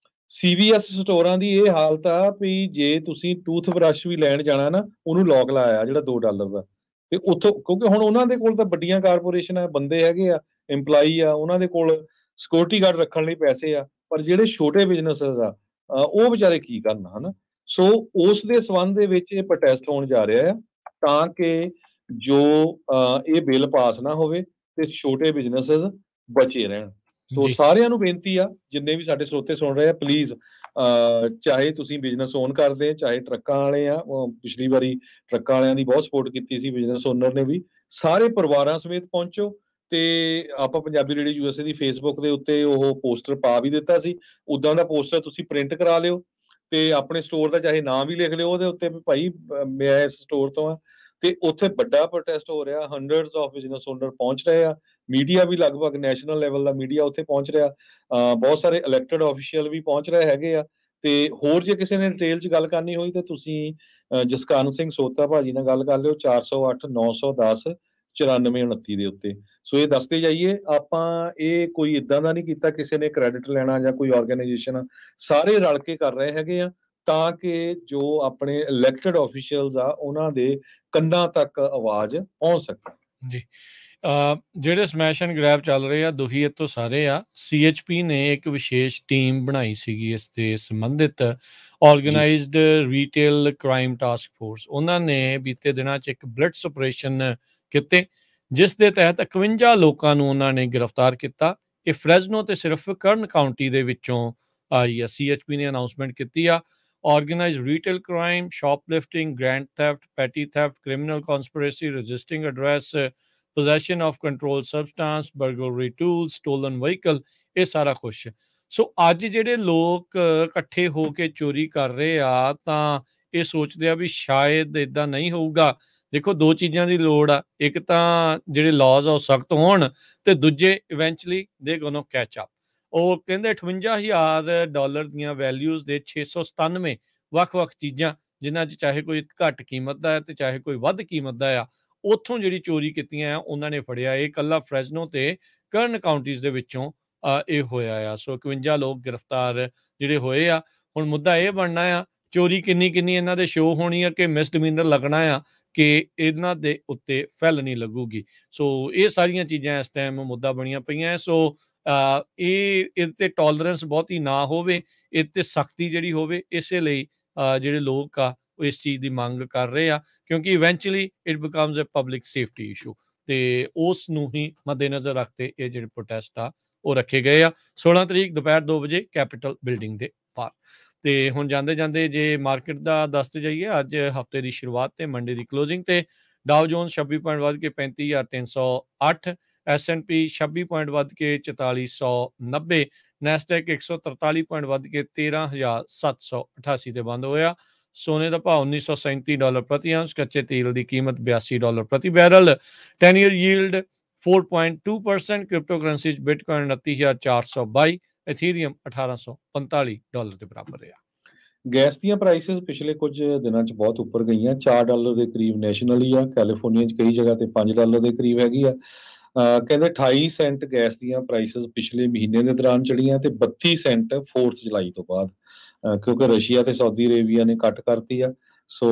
CVS ਸਟੋਰਾਂ ਦੀ ਇਹ ਹਾਲਤ ਆ ਵੀ ਜੇ ਤੁਸੀਂ ਟੂਥ ਬਰੱਸ਼ ਵੀ ਲੈਣ ਜਾਣਾ ਨਾ, ਉਹਨੂੰ ਲੌਕ ਲਾਇਆ ਜਿਹੜਾ $2 ਦਾ, ਤੇ ਉੱਥੋਂ, ਕਿਉਂਕਿ ਹੁਣ ਉਹਨਾਂ ਦੇ ਕੋਲ ਤਾਂ ਵੱਡੀਆਂ ਕਾਰਪੋਰੇਸ਼ਨਾਂ, ਬੰਦੇ ਹੈਗੇ ਆ, EMPLOYEE ਆ, ਉਹਨਾਂ ਦੇ ਕੋਲ ਸਿਕਿਉਰਿਟੀ ਗਾਰਡ ਰੱਖਣ ਲਈ ਪੈਸੇ ਆ, ਪਰ ਜਿਹੜੇ ਛੋਟੇ ਬਿਜ਼ਨੈਸਸ ਆ ਉਹ ਵਿਚਾਰੇ ਕੀ ਕਰਨ, ਹਨਾ। ਸੋ ਉਸ ਦੇ ਸੰਬੰਧ ਦੇ ਵਿੱਚ ਇਹ ਪ੍ਰੋਟੈਸਟ ਹੋਣ ਜਾ ਰਿਹਾ ਆ, ਤਾਂ ਕਿ ਜੋ ਇਹ ਬਿੱਲ ਪਾਸ ਨਾ ਹੋਵੇ ਤੇ ਛੋਟੇ ਬਿਜ਼ਨੈਸਸ ਬਚੇ ਰਹਿਣ। ਸੋ ਸਾਰਿਆਂ ਨੂੰ ਬੇਨਤੀ ਆ, ਜਿੰਨੇ ਵੀ ਸਾਡੇ ਸਰੋਤੇ ਸੁਣ ਰਹੇ ਆ, ਪਲੀਜ਼, ਚਾਹੇ ਤੁਸੀਂ ਬਿਜ਼ਨਸ ਓਨ ਕਰਦੇ, ਚਾਹੇ ਟਰੱਕਾਂ ਵਾਲੇ ਆ, ਪਿਛਲੀ ਵਾਰੀ ਟਰੱਕਾਂ ਵਾਲਿਆਂ ਦੀ ਬਹੁਤ ਸਪੋਰਟ ਕੀਤੀ ਸੀ ਬਿਜ਼ਨਸ ਓਨਰ ਨੇ ਵੀ, ਸਾਰੇ ਪਰਿਵਾਰਾਂ ਸਮੇਤ ਪਹੁੰਚੋ। ਤੇ ਆਪਾਂ ਪੰਜਾਬੀ ਰੇਡੀਓ USA ਦੀ ਫੇਸਬੁੱਕ ਦੇ ਉੱਤੇ ਉਹ ਪੋਸਟਰ ਪਾ ਵੀ ਦਿੱਤਾ ਸੀ, ਉਦਾਂ ਦਾ ਪੋਸਟਰ ਤੁਸੀਂ ਪ੍ਰਿੰਟ ਕਰਾ ਲਿਓ, ਤੇ ਆਪਣੇ ਸਟੋਰ ਦਾ ਚਾਹੇ ਨਾਂ ਵੀ ਲਿਖ ਲਿਓ ਉਹਦੇ ਉੱਤੇ ਵੀ ਭਾਈ ਮੈਂ ਇਸ ਸਟੋਰ ਤੋਂ ਆ। ਤੇ ਉੱਥੇ ਵੱਡਾ ਪ੍ਰੋਟੈਸਟ ਹੋ ਰਿਹਾ, ਹੰਡਰਡਸ ਆਫ ਬਿਜ਼ਨਸ ਓਨਰ ਪਹੁੰਚ ਰਹੇ ਆ, ਮੀਡੀਆ ਵੀ ਲਗਭਗ ਨੈਸ਼ਨਲ ਲੈਵਲ ਦਾ ਮੀਡੀਆ ਉੱਥੇ ਪਹੁੰਚ ਰਿਹਾ, ਬਹੁਤ ਸਾਰੇ ਇਲੈਕਟਡ ਆਫੀਸ਼ੀਅਲ ਵੀ ਪਹੁੰਚ ਰਹੇ ਹੈਗੇ ਆ। ਤੇ ਹੋਰ ਜੇ ਕਿਸੇ ਨੇ ਡਿਟੇਲ 'ਚ ਗੱਲ ਕਰਨੀ ਹੋਈ ਤੇ ਤੁਸੀਂ ਜਸਕਰਨ ਸਿੰਘ ਸੋਤਾ ਭਾਜੀ ਨਾਲ ਗੱਲ ਕਰ ਲਿਓ 408 910 9429 ਦੇ ਉੱਤੇ। ਸੋ ਇਹ ਦੱਸਦੇ ਜਾਈਏ, ਆਪਾਂ ਇਹ ਕੋਈ ਇਦਾਂ ਦਾ ਨਹੀਂ ਕੀਤਾ ਕਿਸੇ ਨੇ ਕ੍ਰੈਡਿਟ ਲੈਣਾ ਜਾਂ ਕੋਈ ਆਰਗੇਨਾਈਜੇਸ਼ਨ, ਸਾਰੇ ਰਲ ਕੇ ਕਰ ਰਹੇ ਹੈਗੇ ਆ ਤਾਂ ਕਿ ਜੋ ਆਪਣੇ ਇਲੈਕਟਡ ਆਫੀਸ਼ੀਅਲਸ ਆ ਉਹਨਾਂ ਦੇ ਕੰਨਾਂ ਤੱਕ ਆਵਾਜ਼ ਪਹੁੰਚ ਸਕੇ। ਜੀ ਜਿਹੜੇ ਸਮੈਸ਼ ਐਂਡ ਗ੍ਰੈਬ ਚੱਲ ਰਹੇ ਆ ਦੁਖੀ ਤੋਂ ਸਾਰੇ ਆ। CHP ਨੇ ਇੱਕ ਵਿਸ਼ੇਸ਼ ਟੀਮ ਬਣਾਈ ਸੀਗੀ ਇਸ ਦੇ ਸੰਬੰਧਿਤ, organised retail crime task force. ਉਹਨਾਂ ਨੇ ਬੀਤੇ ਦਿਨਾਂ 'ਚ ਇੱਕ ਬਲਟਸ ਆਪਰੇਸ਼ਨ ਕੀਤੇ ਜਿਸ ਦੇ ਤਹਿਤ 51 ਲੋਕਾਂ ਨੂੰ ਉਹਨਾਂ ਨੇ ਗ੍ਰਿਫਤਾਰ ਕੀਤਾ। ਇਹ ਫਰੈਜ਼ਨੋ ਤੇ ਸਿਰਫ ਕਰਨ ਕਾਊਂਟੀ ਦੇ ਵਿੱਚੋਂ ਆਈ ਆ। CHP ਨੇ ਅਨਾਉਂਸਮੈਂਟ ਕੀਤੀ ਆ organized retail crime, shoplifting, grand theft, petty theft, criminal conspiracy, resisting arrest, possession of controlled substance, burglary tools, stolen vehicle, ਇਹ ਸਾਰਾ ਕੁਛ। ਸੋ ਅੱਜ ਜਿਹੜੇ ਲੋਕ ਇਕੱਠੇ ਹੋ ਕੇ ਚੋਰੀ ਕਰ ਰਹੇ ਆ ਤਾਂ ਇਹ ਸੋਚਦੇ ਆ ਵੀ ਸ਼ਾਇਦ ਇਦਾਂ ਨਹੀਂ ਹੋਊਗਾ। ਦੇਖੋ ਦੋ ਚੀਜ਼ਾਂ ਦੀ ਲੋੜ ਆ, ਇੱਕ ਤਾਂ ਜਿਹੜੇ ਲਾਜ਼ ਆ ਉਹ ਸਖਤ ਹੋਣ ਤੇ ਦੂਜੇ ਇਵੈਂਚੁਅਲੀ ਦੇ ਗੋਨਾ ਕੈਚ ਅਪ। ਉਹ ਕਹਿੰਦੇ $58,000 ਦੀਆਂ ਵੈਲਿਊਜ਼ ਦੇ 697 ਵੱਖ-ਵੱਖ ਚੀਜ਼ਾਂ ਜਿਨ੍ਹਾਂ 'ਚ ਚਾਹੇ ਕੋਈ ਘੱਟ ਕੀਮਤ ਦਾ ਹੈ ਤੇ ਚਾਹੇ ਕੋਈ ਵੱਧ ਕੀਮਤ ਦਾ ਆ, ਉੱਥੋਂ ਜਿਹੜੀ ਚੋਰੀ ਕੀਤੀਆਂ ਆ ਉਹਨਾਂ ਨੇ ਫੜਿਆ। ਇਹ ਇਕੱਲਾ ਫਰੈਜ਼ਨੋ ਤੇ ਕਰਨ ਕਾਊਂਟੀਜ਼ ਦੇ ਵਿੱਚੋਂ ਇਹ ਹੋਇਆ ਆ। ਸੋ 51 ਲੋਕ ਗ੍ਰਿਫਤਾਰ ਜਿਹੜੇ ਹੋਏ ਆ। ਹੁਣ ਮੁੱਦਾ ਇਹ ਬਣਨਾ ਆ ਚੋਰੀ ਕਿੰਨੀ ਇਹਨਾਂ ਦੇ ਸ਼ੋਅ ਹੋਣੀ ਆ ਕਿ ਮਿਸਡਿਮੀਨਰ ਲੱਗਣਾ ਆ ਕਿ ਇਹਨਾਂ ਦੇ ਉੱਤੇ ਫੈਲਣੀ ਲੱਗੂਗੀ। ਸੋ ਇਹ ਸਾਰੀਆਂ ਚੀਜ਼ਾਂ ਇਸ ਟਾਈਮ ਮੁੱਦਾ ਬਣੀਆਂ ਪਈਆਂ। ਸੋ ਇਹ ਤੇ ਟੋਲਰੈਂਸ ਬਹੁਤੀ ਨਾ ਹੋਵੇ, ਇਹ ਤੇ ਸਖਤੀ ਜਿਹੜੀ ਹੋਵੇ। ਇਸੇ ਲਈ ਜਿਹੜੇ ਲੋਕ ਆ ਉਹ ਇਸ ਚੀਜ਼ ਦੀ ਮੰਗ ਕਰ ਰਹੇ ਆ ਕਿਉਂਕਿ eventually it becomes a public safety issue ਤੇ ਉਸ ਨੂੰ ਹੀ ਮੱਦੇਨਜ਼ਰ ਰੱਖਦੇ ਇਹ ਜਿਹੜੇ ਪ੍ਰੋਟੈਸਟ ਆ ਉਹ ਰੱਖੇ ਗਏ ਆ। 16 ਤਰੀਕ ਦੁਪਹਿਰ 2 ਵਜੇ ਕੈਪੀਟਲ ਬਿਲਡਿੰਗ ਦੇ ਬਾਹਰ। ਤੇ ਹੁਣ ਜਾਂਦੇ ਜੇ ਮਾਰਕੀਟ ਦਾ ਦੱਸਦੇ ਜਾਈਏ, ਅੱਜ ਹਫਤੇ ਦੀ ਸ਼ੁਰੂਆਤ ਤੇ ਮੰਡੇ ਦੀ ਕਲੋਜ਼ਿੰਗ ਤੇ ਡਾਓ ਜੋਨਸ 26 ਪੁਆਇੰਟ ਵੱਧ ਕੇ 35,308, S&P 26 ਪੁਆਇੰਟ ਵੱਧ ਕੇ 4490, ਨੈਸਡੈਕ 143 ਪੁਆਇੰਟ ਵੱਧ ਕੇ 13,788 ਤੇ ਬੰਦ ਹੋਇਆ। ਸੋਨੇ ਦਾ ਭਾਅ $1937 ਪ੍ਰਤੀ ਅੰਸ਼, ਕੱਚੇ ਤੇਲ ਦੀ ਕੀਮਤ $82 ਪ੍ਰਤੀ barrel, 10 year yield 4.2%, crypto currency 'ਚ ਬਿਟਕੋਇਨ 29,422, ਇਥੀਰੀਅਮ $1,845 ਦੇ ਬਰਾਬਰ ਰਿਹਾ। ਗੈਸ ਦੀਆਂ ਪ੍ਰਾਈਸਿਸ ਪਿਛਲੇ ਕੁਝ ਦਿਨਾਂ 'ਚ ਬਹੁਤ ਉੱਪਰ ਗਈਆਂ, $4 ਦੇ ਕਰੀਬ ਨੈਸ਼ਨਲੀ ਆ, ਕੈਲੀਫੋਰਨੀਆ 'ਚ ਕਈ ਜਗ੍ਹਾ ਤੇ $5 ਦੇ ਕਰੀਬ ਹੈਗੀ ਆ। ਕਹਿੰਦੇ 28 ਸੈਂਟ ਗੈਸ ਦੀਆਂ ਪ੍ਰਾਈਸਿਸ ਪਿਛਲੇ ਮਹੀਨੇ ਦੇ ਦੌਰਾਨ ਚੜੀਆਂ ਤੇ 32 ਸੈਂਟ 4 ਜੁਲਾਈ ਤੋਂ ਬਾਅਦ, ਕਿਉਂਕਿ ਰਸ਼ੀਆ ਤੇ ਸਾਊਦੀ ਅਰੇਬੀਆ ਨੇ ਕੱਟ ਕਰਤੀ ਆ। ਸੋ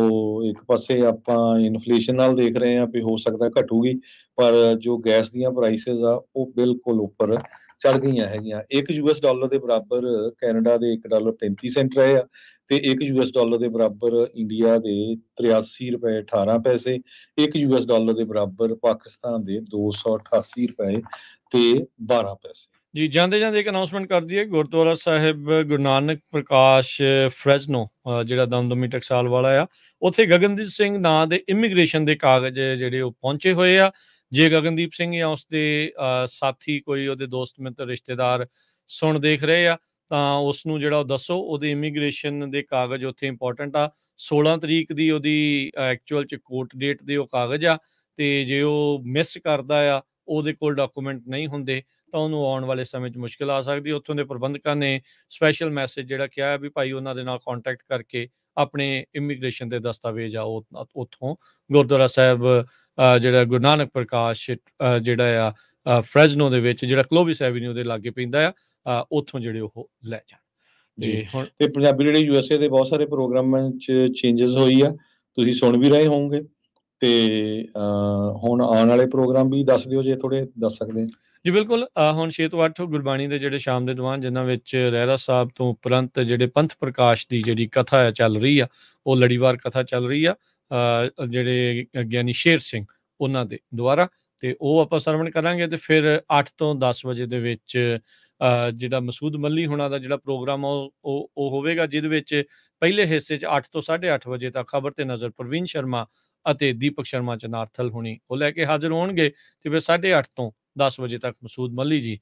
ਇੱਕ ਪਾਸੇ ਆਪਾਂ ਇਨਫਲੇਸ਼ਨ ਨਾਲ ਦੇਖ ਰਹੇ ਹਾਂ ਵੀ ਹੋ ਸਕਦਾ ਘਟੂਗੀ, ਪਰ ਜੋ ਗੈਸ ਦੀਆਂ ਪ੍ਰਾਈਸਿਸ ਆ ਉਹ ਬਿਲਕੁਲ ਉੱਪਰ ਚੜ ਗਈਆਂ ਹੈਗੀਆਂ। $1 ਦੇ ਬਰਾਬਰ ਕੈਨੇਡਾ ਦੇ $1.35 ਰਹੇ ਆ ਤੇ $1 ਦੇ ਬਰਾਬਰ ਇੰਡੀਆ ਦੇ $83.18, $1 ਦੇ ਬਰਾਬਰ ਪਾਕਿਸਤਾਨ ਦੇ $288.12। ਜੀ ਜਾਂਦੇ ਇੱਕ ਅਨਾਉਂਸਮੈਂਟ ਕਰ ਦਈਏ, ਗੁਰਦੁਆਰਾ ਸਾਹਿਬ ਗੁਰੂ ਨਾਨਕ ਪ੍ਰਕਾਸ਼ ਫਰੈਜ਼ਨੋ ਜਿਹੜਾ ਦਮਦਮੀ ਟਕਸਾਲ ਵਾਲਾ ਆ, ਉੱਥੇ ਗਗਨਦੀਪ ਸਿੰਘ ਨਾਂ ਦੇ ਇਮੀਗ੍ਰੇਸ਼ਨ ਦੇ ਕਾਗਜ਼ ਜਿਹੜੇ ਉਹ ਪਹੁੰਚੇ ਹੋਏ ਆ। ਜੇ ਗਗਨਦੀਪ ਸਿੰਘ ਜਾਂ ਉਸਦੇ ਸਾਥੀ ਕੋਈ ਉਹਦੇ ਦੋਸਤ ਮਿੱਤਰ ਰਿਸ਼ਤੇਦਾਰ ਸੁਣ ਦੇਖ ਰਹੇ ਆ ਤਾਂ ਉਸ ਨੂੰ ਜਿਹੜਾ ਉਹ ਦੱਸੋ ਉਹਦੇ ਇਮੀਗ੍ਰੇਸ਼ਨ ਦੇ ਕਾਗਜ਼ ਉੱਥੇ ਇੰਪੋਰਟੈਂਟ ਆ। 16 ਤਰੀਕ ਦੀ ਉਹਦੀ ਐਕਚੁਅਲ 'ਚ ਕੋਰਟ ਡੇਟ ਦੇ ਉਹ ਕਾਗਜ਼ ਆ ਤੇ ਜੇ ਉਹ ਮਿਸ ਕਰਦਾ ਆ, ਉਹਦੇ ਕੋਲ ਡਾਕੂਮੈਂਟ ਨਹੀਂ ਹੁੰਦੇ ਤਾਂ ਉਹਨੂੰ ਆਉਣ ਵਾਲੇ ਸਮੇਂ 'ਚ ਮੁਸ਼ਕਿਲ ਆ ਸਕਦੀ। ਉੱਥੋਂ ਦੇ ਪ੍ਰਬੰਧਕਾਂ ਨੇ ਸਪੈਸ਼ਲ ਮੈਸੇਜ ਜਿਹੜਾ ਕਿਹਾ ਵੀ ਭਾਈ ਉਹਨਾਂ ਦੇ ਨਾਲ ਕੰਟੈਕਟ ਕਰਕੇ ਆਪਣੇ ਇਮੀਗ੍ਰੇਸ਼ਨ ਦੇ ਦਸਤਾਵੇਜ਼ ਆ ਉਹ ਉੱਥੋਂ ਗੁਰਦੁਆਰਾ ਸਾਹਿਬ ਜਿਹੜਾ ਗੁਰੂ ਨਾਨਕ ਪ੍ਰਕਾਸ਼ ਜਿਹੜਾ ਆ ਫਰੈਜ਼ਨੋ ਦੇ ਵਿੱਚ ਜਿਹੜਾ ਕਲੋਵਿਸ ਐਵੀਨਿਊ ਦੇ ਲਾਗੇ ਪੈਂਦਾ ਆ, ਉੱਥੋਂ ਜਿਹੜੇ ਉਹ ਲੈ ਜਾਣ। ਜੀ ਹੁਣ ਤੇ ਪੰਜਾਬੀ ਜਿਹੜੇ USA ਦੇ ਬਹੁਤ ਸਾਰੇ ਪ੍ਰੋਗਰਾਮਾਂ 'ਚ ਚੇਂਜਸ ਹੋਈ ਆ, ਤੁਸੀਂ ਸੁਣ ਵੀ ਰਹੇ ਹੋਵੋਗੇ ਤੇ ਹੁਣ ਆਉਣ ਵਾਲੇ ਪ੍ਰੋਗਰਾਮ ਵੀ ਦੱਸ ਦਿਓ ਜੇ ਥੋੜੇ ਦੱਸ ਸਕਦੇ। ਜੀ ਬਿਲਕੁਲ, ਹੁਣ 6 ਤੋਂ 8 ਗੁਰਬਾਣੀ ਦੇ ਜਿਹੜੇ ਸ਼ਾਮ ਦੇ ਦੀਵਾਨ ਜਿਨ੍ਹਾਂ ਵਿੱਚ ਰਹਿਰਾ ਸਾਹਿਬ ਤੋਂ ਉਪਰੰਤ ਜਿਹੜੇ ਪੰਥ ਪ੍ਰਕਾਸ਼ ਦੀ ਜਿਹੜੀ ਕਥਾ ਚੱਲ ਰਹੀ ਆ, ਉਹ ਲੜੀਵਾਰ ਕਥਾ ਚੱਲ ਰਹੀ ਆ ਜਿਹੜੇ ਗਿਆਨੀ ਸ਼ੇਰ ਸਿੰਘ ਉਹਨਾਂ ਦੇ ਦੁਆਰਾ, ਤੇ ਉਹ ਆਪਾਂ ਸਰਵਣ ਕਰਾਂਗੇ। ਤੇ ਫਿਰ 8 ਤੋਂ 10 ਵਜੇ ਦੇ ਵਿੱਚ ਜਿਹੜਾ ਮਸੂਦ ਮੱਲੀ ਹੋਣਾ ਦਾ ਜਿਹੜਾ ਪ੍ਰੋਗਰਾਮ ਉਹ ਹੋਵੇਗਾ, ਜਿਹਦੇ ਵਿੱਚ ਪਹਿਲੇ ਹਿੱਸੇ 'ਚ 8 ਤੋਂ 8:30 ਵਜੇ ਤੱਕ ਖਬਰ ਤੇ ਨਜ਼ਰ ਪ੍ਰਵੀਨ ਸ਼ਰਮਾ ਅਤੇ ਦੀਪਕ ਸ਼ਰਮਾ ਚਨਾਰਥਲ ਹੋਣੀ ਉਹ ਲੈ ਕੇ ਹਾਜ਼ਰ ਹੋਣਗੇ। ਤੇ ਫਿਰ 8:30 ਤੋਂ 10 ਵਜੇ ਤੱਕ ਮਸੂਦ ਮੱਲੀ ਜੀ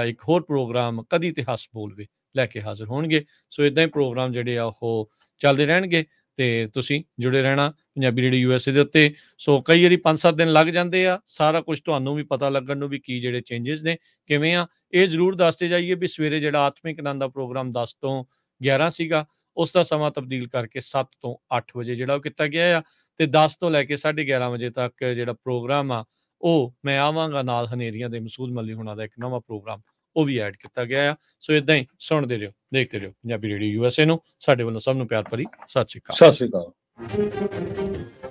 ਇੱਕ ਹੋਰ ਪ੍ਰੋਗਰਾਮ ਕਦੀ ਇਤਿਹਾਸ ਬੋਲਵੇ ਲੈ ਕੇ ਹਾਜ਼ਰ ਹੋਣਗੇ। ਸੋ ਇਦਾਂ ਹੀ ਪ੍ਰੋਗਰਾਮ ਜਿਹੜੇ ਆ ਉਹ ਚੱਲਦੇ ਰਹਿਣਗੇ ਤੇ ਤੁਸੀਂ ਜੁੜੇ ਰਹਿਣਾ ਪੰਜਾਬੀ ਰੇਡੀਓ USA ਦੇ ਉੱਤੇ। ਸੋ ਕਈ ਵਾਰੀ 5-7 ਦਿਨ ਲੱਗ ਜਾਂਦੇ ਆ ਸਾਰਾ ਕੁਝ ਤੁਹਾਨੂੰ ਵੀ ਪਤਾ ਲੱਗਣ ਨੂੰ ਵੀ ਕੀ ਜਿਹੜੇ ਚੇਂਜਸ ਨੇ ਕਿਵੇਂ ਆ। ਇਹ ਜ਼ਰੂਰ ਦੱਸਦੇ ਜਾਈਏ ਵੀ ਸਵੇਰੇ ਜਿਹੜਾ ਆਤਮਿਕ ਆਨੰਦ ਦਾ ਪ੍ਰੋਗਰਾਮ 10 ਤੋਂ 11 ਸੀਗਾ ਉਸ ਦਾ ਸਮਾਂ ਤਬਦੀਲ ਕਰਕੇ 7 ਤੋਂ 8 ਵਜੇ ਜਿਹੜਾ ਉਹ ਕੀਤਾ ਗਿਆ ਆ ਤੇ 10 ਤੋਂ ਲੈ ਕੇ 11:30 ਵਜੇ ਤੱਕ ਜਿਹੜਾ ਪ੍ਰੋਗਰਾਮ ਆ ਉਹ ਮੈਂ ਆਵਾਂਗਾ ਨਾਲ ਹਨੇਰੀਆਂ ਦੇ ਮਸੂਦ ਮੱਲੀ ਹੁਣਾਂ ਦਾ ਇੱਕ ਨਵਾਂ ਪ੍ਰੋਗਰਾਮ ਉਹ ਵੀ ਐਡ ਕੀਤਾ ਗਿਆ ਆ। ਸੋ ਇਦਾਂ ਹੀ ਸੁਣਦੇ ਰਹੋ ਦੇਖਦੇ ਰਹੋ ਪੰਜਾਬੀ ਰੇਡੀਓ USA ਨੂੰ। ਸਾਡੇ ਵੱਲੋਂ ਸਭ ਨੂੰ ਪਿਆਰ ਭਰੀ ਸਤਿ ਸ਼੍ਰੀ ਅਕਾਲ। ਸਤਿ ਸ਼੍ਰੀ ਅਕਾਲ।